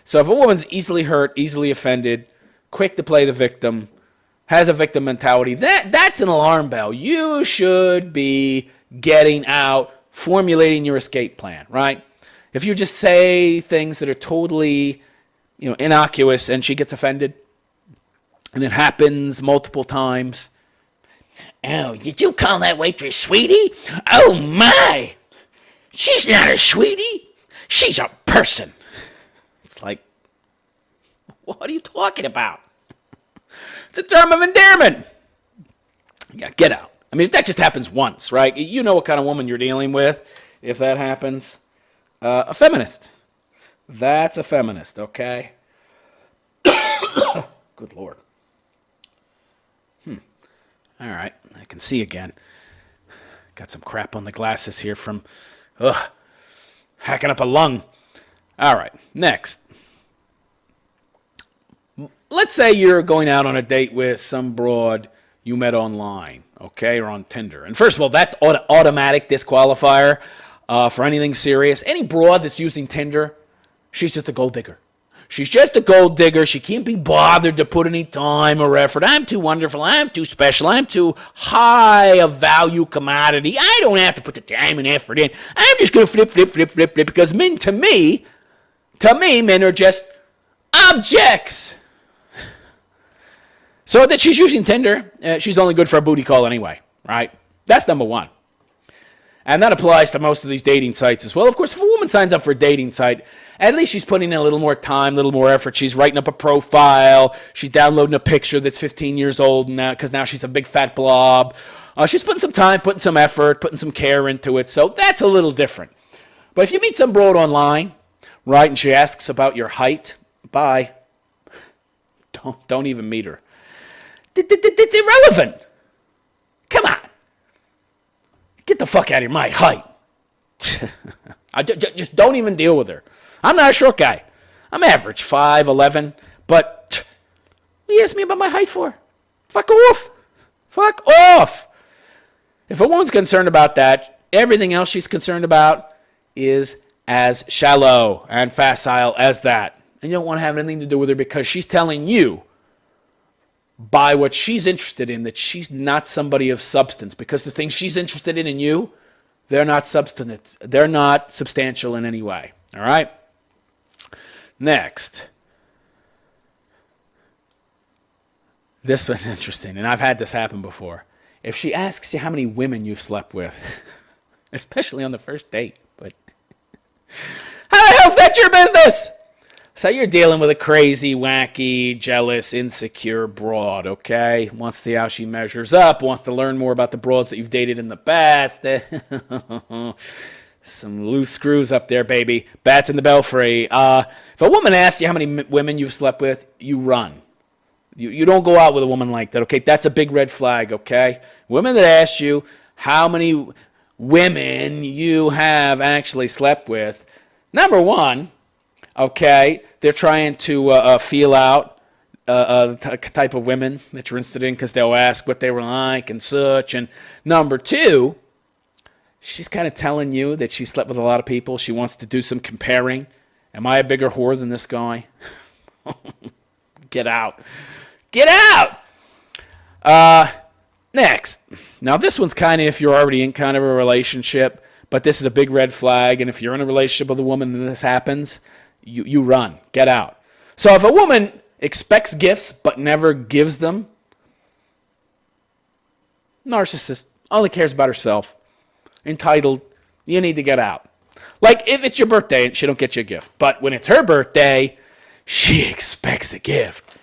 S1: So if a woman's easily hurt, easily offended, quick to play the victim, has a victim mentality, that's an alarm bell. You should be getting out, formulating your escape plan, right? If you just say things that are totally, innocuous and she gets offended, and it happens multiple times. Oh, did you call that waitress sweetie? Oh, my. She's not a sweetie. She's a person. It's like, what are you talking about? It's a term of endearment. Yeah, get out. I mean, if that just happens once, right? You know what kind of woman you're dealing with if that happens. A feminist. That's a feminist, okay? Good Lord. All right, I can see again. Got some crap on the glasses here from hacking up a lung. All right, next. Let's say you're going out on a date with some broad you met online, okay, or on Tinder. And first of all, that's automatic disqualifier for anything serious. Any broad that's using Tinder, she's just a gold digger. She's just a gold digger. She can't be bothered to put any time or effort. I'm too wonderful. I'm too special. I'm too high a value commodity. I don't have to put the time and effort in. I'm just going to flip, because men, to me, men are just objects. So that she's using Tinder, she's only good for a booty call anyway, right? That's number one. And that applies to most of these dating sites as well. Of course, if a woman signs up for a dating site, at least she's putting in a little more time, a little more effort. She's writing up a profile. She's downloading a picture that's 15 years old now because now she's a big fat blob. She's putting some time, putting some effort, putting some care into it. So that's a little different. But if you meet some broad online, right, and she asks about your height, bye. Don't even meet her. It's irrelevant. Come on. Get the fuck out of here, my height. Just don't even deal with her. I'm not a short guy. I'm average, 5'11", but what you ask me about my height for? Fuck off. Fuck off. If a woman's concerned about that, everything else she's concerned about is as shallow and facile as that. And you don't want to have anything to do with her because she's telling you by what she's interested in that she's not somebody of substance, because the things she's interested in you, they're not substantive. They're not substantial in any way. All right? Next. This one's interesting, and I've had this happen before. If she asks you how many women you've slept with, especially on the first date, but how the hell's that your business? So you're dealing with a crazy, wacky, jealous, insecure broad, okay? Wants to see how she measures up, wants to learn more about the broads that you've dated in the past. Some loose screws up there, baby. Bats in the belfry. If a woman asks you how many women you've slept with, you run. You don't go out with a woman like that, okay? That's a big red flag, okay? Women that ask you how many women you have actually slept with, number one, okay, they're trying to feel out the type of women that you're interested in because they'll ask what they were like and such. And number two, she's kind of telling you that she slept with a lot of people. She wants to do some comparing. Am I a bigger whore than this guy? Get out. Get out! Next. Now, this one's kind of if you're already in kind of a relationship, but this is a big red flag. And if you're in a relationship with a woman and this happens, you run. Get out. So if a woman expects gifts but never gives them, narcissist, only cares about herself, entitled, you need to get out. Like if it's your birthday and she don't get you a gift, but when it's her birthday, she expects a gift.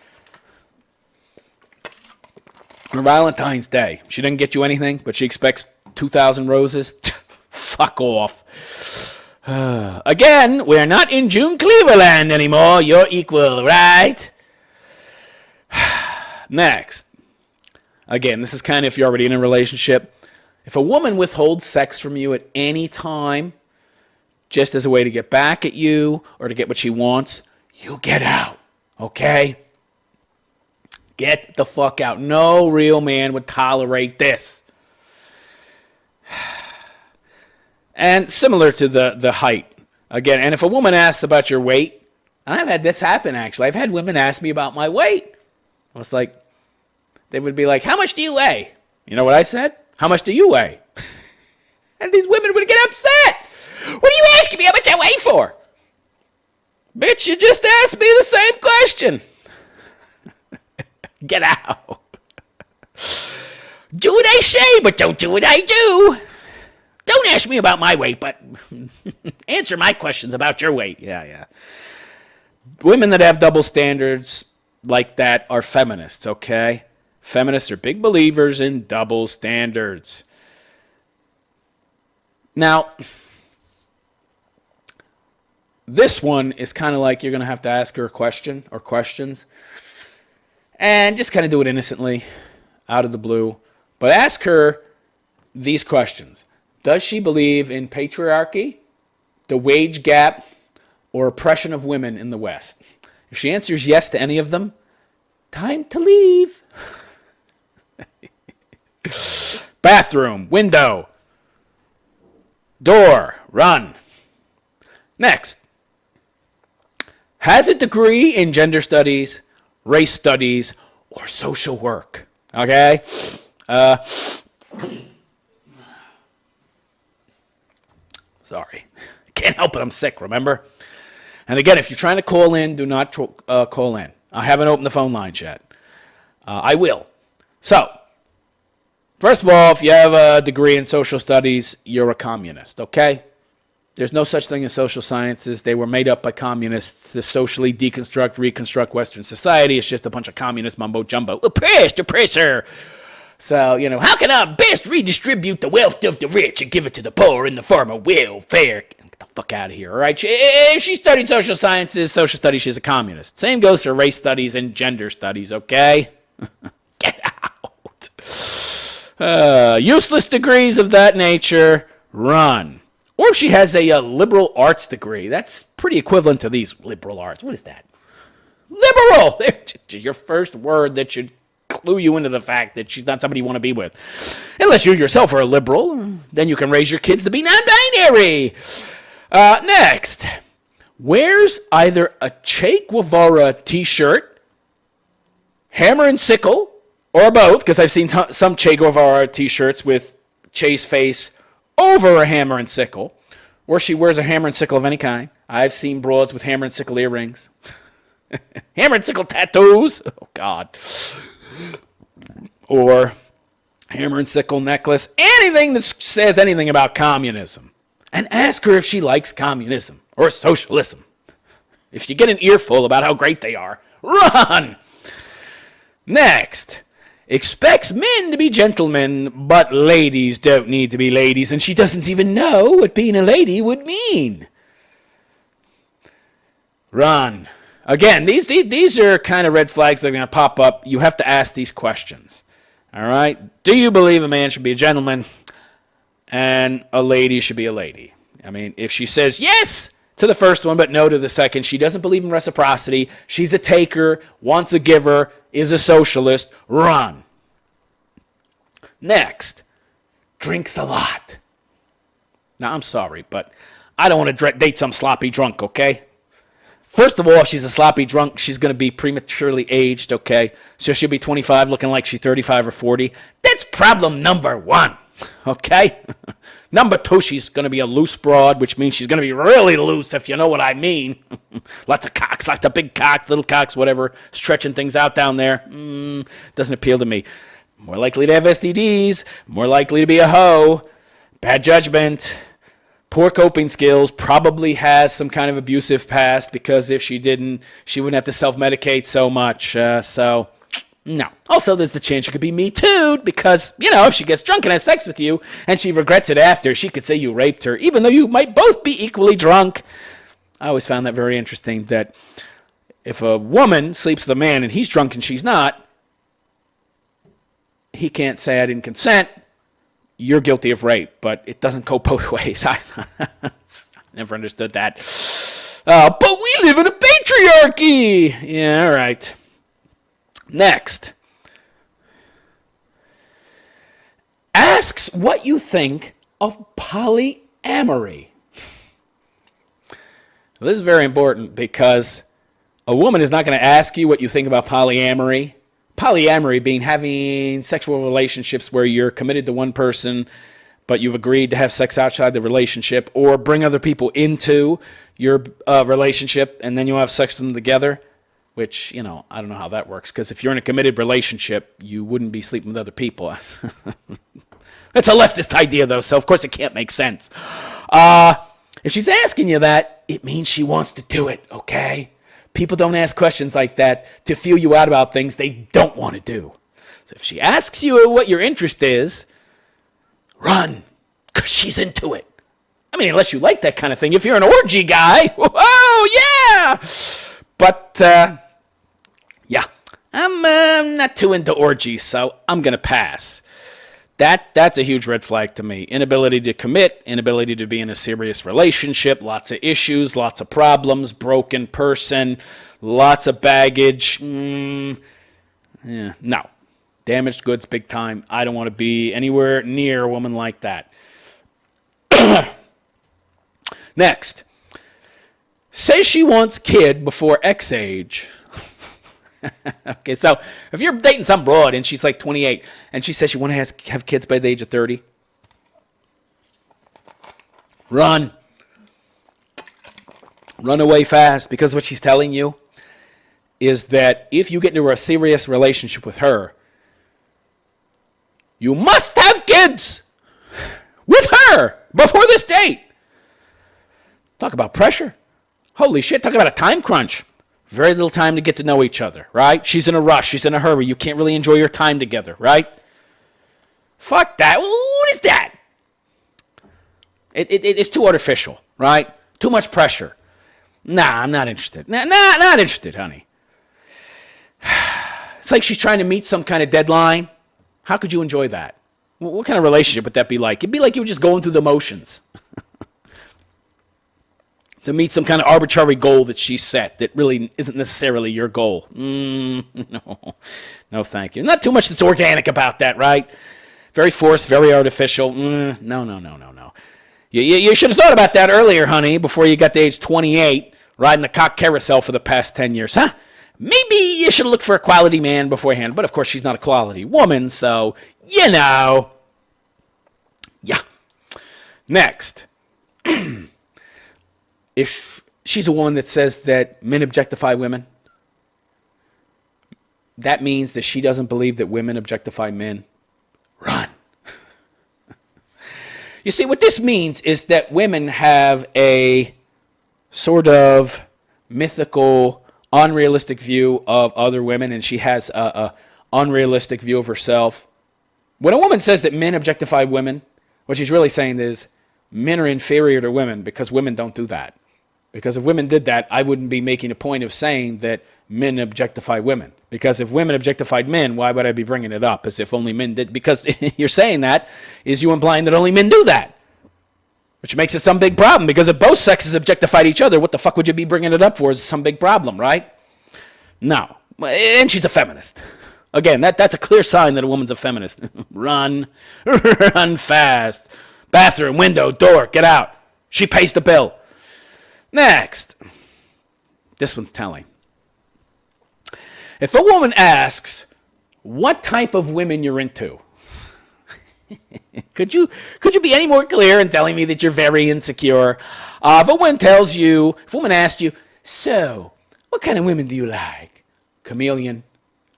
S1: Or Valentine's Day, she didn't get you anything, but she expects 2,000 roses. Fuck off. Again, we're not in June Cleveland anymore. You're equal, right? Next. Again, this is kind of if you're already in a relationship. If a woman withholds sex from you at any time, just as a way to get back at you or to get what she wants, you get out, okay? Get the fuck out. No real man would tolerate this. And similar to the height. Again, and if a woman asks about your weight, and I've had this happen actually. I've had women ask me about my weight. I was like, they would be like, how much do you weigh? You know what I said? How much do you weigh? And these women would get upset. What are you asking me how much I weigh for? Bitch, you just asked me the same question. Get out. Do what I say, but don't do what I do. Don't ask me about my weight, but answer my questions about your weight. Yeah. Women that have double standards like that are feminists, okay? Feminists are big believers in double standards. Now, this one is kind of like you're going to have to ask her a question or questions. And just kind of do it innocently, out of the blue. But ask her these questions. Does she believe in patriarchy, the wage gap, or oppression of women in the West? If she answers yes to any of them, time to leave. Bathroom, window, door, run. Next. Has a degree in gender studies, race studies, or social work. Okay? Sorry. Can't help it. I'm sick, remember? And again, if you're trying to call in, do not call in. I haven't opened the phone lines yet. I will. So, first of all, if you have a degree in social studies, you're a communist, okay? There's no such thing as social sciences. They were made up by communists to socially deconstruct, reconstruct Western society. It's just a bunch of communist mumbo-jumbo. Oppressor. So, how can I best redistribute the wealth of the rich and give it to the poor in the form of welfare? Get the fuck out of here, all right? If she studied social sciences, social studies, she's a communist. Same goes for race studies and gender studies, okay? Get out. Useless degrees of that nature, run. Or if she has a liberal arts degree, that's pretty equivalent to these liberal arts. What is that? Liberal! Your first word that should clue you into the fact that she's not somebody you want to be with. Unless you yourself are a liberal, then you can raise your kids to be non-binary. Next. Wears either a Che Guevara t-shirt, hammer and sickle, or both, because I've seen some Che Guevara t-shirts with Che's face over a hammer and sickle, or she wears a hammer and sickle of any kind. I've seen broads with hammer and sickle earrings. Hammer and sickle tattoos. Oh, God. Or hammer and sickle necklace. Anything that says anything about communism. And ask her if she likes communism or socialism. If you get an earful about how great they are, run! Next. Expects men to be gentlemen, but ladies don't need to be ladies, and she doesn't even know what being a lady would mean. Run. Again, these are kind of red flags that are going to pop up. You have to ask these questions. All right? Do you believe a man should be a gentleman and a lady should be a lady? I mean, if she says yes to the first one but no to the second, she doesn't believe in reciprocity, she's a taker, wants a giver, is a socialist, run. Next, drinks a lot. Now, I'm sorry, but I don't want to date some sloppy drunk, okay? First of all, if she's a sloppy drunk, she's going to be prematurely aged, okay? So she'll be 25 looking like she's 35 or 40. That's problem number one, okay? Number two, she's going to be a loose broad, which means she's going to be really loose, if you know what I mean. Lots of cocks, lots of big cocks, little cocks, whatever, stretching things out down there. Doesn't appeal to me. More likely to have STDs, more likely to be a hoe, bad judgment, poor coping skills, probably has some kind of abusive past, because if she didn't, she wouldn't have to self-medicate so much. No. Also, there's the chance she could be Me Too'd, because, if she gets drunk and has sex with you and she regrets it after, she could say you raped her, even though you might both be equally drunk. I always found that very interesting, that if a woman sleeps with a man and he's drunk and she's not, he can't say I didn't consent, you're guilty of rape, but it doesn't go both ways. I never understood that. But we live in a patriarchy. Yeah, all right. Next. Asks what you think of polyamory. This is very important because a woman is not going to ask you what you think about polyamory. Polyamory being having sexual relationships where you're committed to one person, but you've agreed to have sex outside the relationship, or bring other people into your relationship and then you have sex with them together, which, I don't know how that works, because if you're in a committed relationship, you wouldn't be sleeping with other people. It's a leftist idea, though, so of course it can't make sense. If she's asking you that, it means she wants to do it, okay? People don't ask questions like that to feel you out about things they don't want to do. So if she asks you what your interest is, run, because she's into it. I mean, unless you like that kind of thing. If you're an orgy guy, oh, yeah! But, yeah, I'm not too into orgies, so I'm going to pass. That's a huge red flag to me. Inability to commit, inability to be in a serious relationship, lots of issues, lots of problems, broken person, lots of baggage. No. Damaged goods big time. I don't want to be anywhere near a woman like that. Next. Says she wants kid before X age. Okay, so if you're dating some broad and she's like 28 and she says she wants to have kids by the age of 30, run. Run away fast, because what she's telling you is that if you get into a serious relationship with her, you must have kids with her before this date. Talk about pressure. Holy shit, talk about a time crunch. Very little time to get to know each other, right? She's in a rush. She's in a hurry. You can't really enjoy your time together, right? Fuck that. What is that? It's too artificial, right? Too much pressure. Nah, I'm not interested. Not interested, honey. It's like she's trying to meet some kind of deadline. How could you enjoy that? What kind of relationship would that be like? It'd be like you were just going through the motions. To meet some kind of arbitrary goal that she set that really isn't necessarily your goal. No, thank you. Not too much that's organic about that, right? Very forced, very artificial. No. You should have thought about that earlier, honey, before you got to age 28, riding the cock carousel for the past 10 years, huh? Maybe you should look for a quality man beforehand, but of course she's not a quality woman, so, Yeah. Next. If she's a woman that says that men objectify women, that means that she doesn't believe that women objectify men. Run. You see, what this means is that women have a sort of mythical, unrealistic view of other women, and she has a unrealistic view of herself. When a woman says that men objectify women, what she's really saying is men are inferior to women because women don't do that. Because if women did that, I wouldn't be making a point of saying that men objectify women. Because if women objectified men, why would I be bringing it up as if only men did? Because you're saying that is you implying that only men do that. Which makes it some big problem. Because if both sexes objectified each other, what the fuck would you be bringing it up for? Is some big problem, right? No. And she's a feminist. Again, that's a clear sign that a woman's a feminist. Run. Run fast. Bathroom, window, door, get out. She pays the bill. Next. This one's telling. If a woman asks what type of women you're into, could you be any more clear in telling me that you're very insecure? If a woman asks you, so, what kind of women do you like? Chameleon,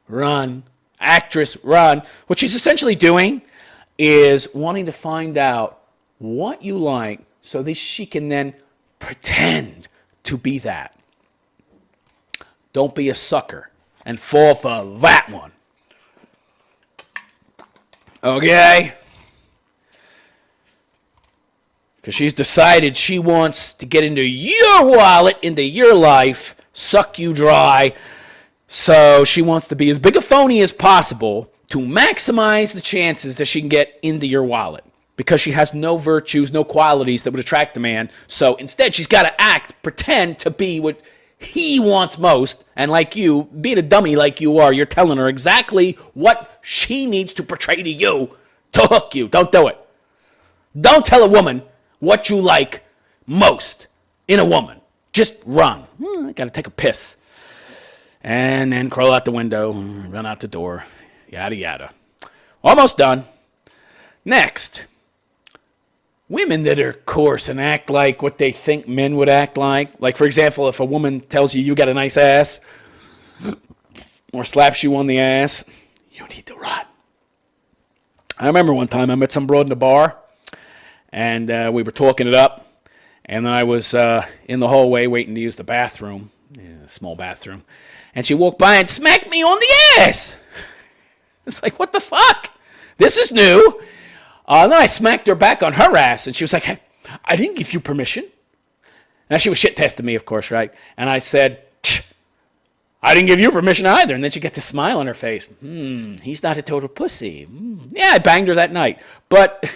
S1: run. Actress, run. What she's essentially doing is wanting to find out what you like so that she can then pretend to be that. Don't be a sucker and fall for that one. Okay? Because she's decided she wants to get into your wallet, into your life, suck you dry. So she wants to be as big a phony as possible to maximize the chances that she can get into your wallet. because she has no virtues, no qualities that would attract the man. So instead, she's got to pretend to be what he wants most. And like you, being a dummy like you are, you're telling her exactly what she needs to portray to you to hook you. Don't do it. Don't tell a woman what you like most in a woman. Just run. I got to take a piss. And then crawl out the window, run out the door, yada, yada. Almost done. Next. Women that are coarse and act like what they think men would act like. Like, for example, if a woman tells you got a nice ass or slaps you on the ass, you need to run. I remember one time I met some broad in the bar, and we were talking it up, and then I was in the hallway waiting to use the bathroom, a small bathroom, and she walked by and smacked me on the ass. It's like, what the fuck? This is new. Then I smacked her back on her ass, and she was like, hey, I didn't give you permission. Now, she was shit-testing me, of course, right? And I said, I didn't give you permission either. And then she got this smile on her face. He's not a total pussy. Yeah, I banged her that night. But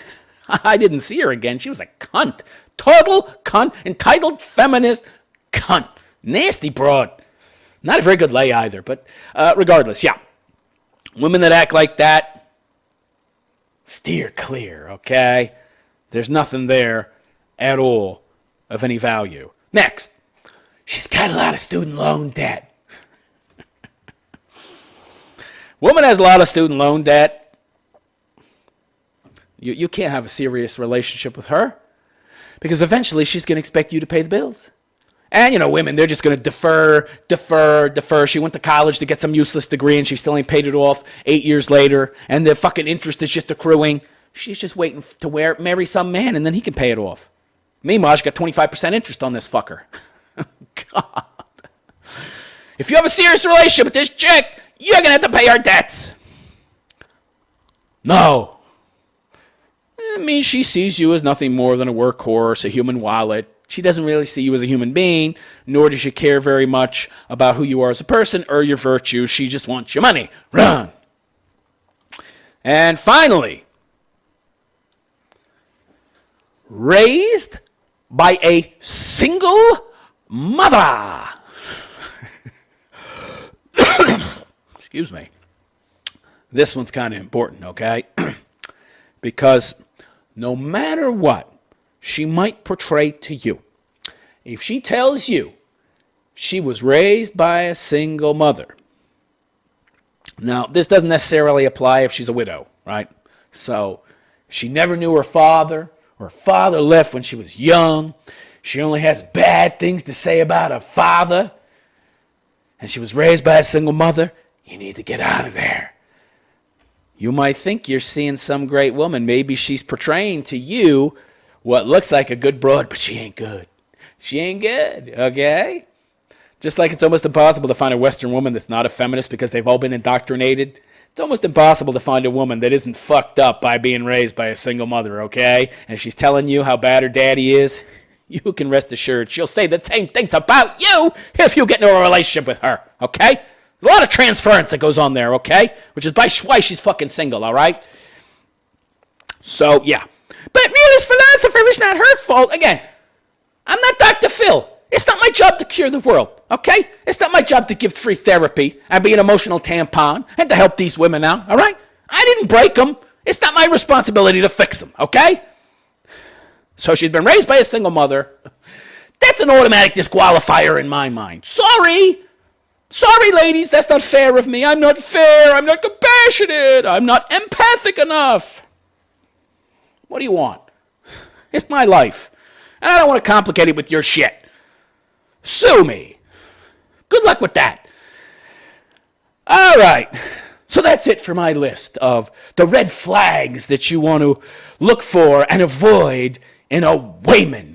S1: I didn't see her again. She was a cunt. Total cunt. Entitled feminist cunt. Nasty broad. Not a very good lay either. But regardless, yeah. Women that act like that, steer clear, okay? There's nothing there at all of any value. Next, she's got a lot of student loan debt. Woman has a lot of student loan debt. You can't have a serious relationship with her because eventually she's going to expect you to pay the bills. And, women, they're just going to defer. She went to college to get some useless degree, and she still ain't paid it off 8 years later, and the fucking interest is just accruing. She's just waiting to marry some man, and then he can pay it off. Meanwhile, she got 25% interest on this fucker. God. If you have a serious relationship with this chick, you're going to have to pay her debts. No. I mean, she sees you as nothing more than a workhorse, a human wallet. She doesn't really see you as a human being, nor does she care very much about who you are as a person or your virtues. She just wants your money. Run. And finally, raised by a single mother. Excuse me. This one's kind of important, okay? Because no matter what she might portray to you, if she tells you she was raised by a single mother. Now, this doesn't necessarily apply if she's a widow, right? So, she never knew her father, or her father left when she was young. She only has bad things to say about her father, and she was raised by a single mother. You need to get out of there. You might think you're seeing some great woman. Maybe she's portraying to you what looks like a good broad, but she ain't good. She ain't good, okay? Just like it's almost impossible to find a Western woman that's not a feminist because they've all been indoctrinated. It's almost impossible to find a woman that isn't fucked up by being raised by a single mother, okay? And if she's telling you how bad her daddy is, you can rest assured she'll say the same things about you if you get into a relationship with her, okay? There's a lot of transference that goes on there, okay? Which is why she's fucking single, all right? So, yeah. But realist philosopher is not her fault. Again, I'm not Dr. Phil. It's not my job to cure the world, okay? It's not my job to give free therapy and be an emotional tampon and to help these women out, all right? I didn't break them. It's not my responsibility to fix them, okay? So she's been raised by a single mother. That's an automatic disqualifier in my mind. Sorry, ladies, that's not fair of me. I'm not fair. I'm not compassionate. I'm not empathic enough. What do you want? It's my life. And I don't want to complicate it with your shit. Sue me. Good luck with that. All right. So that's it for my list of the red flags that you want to look for and avoid in a woman.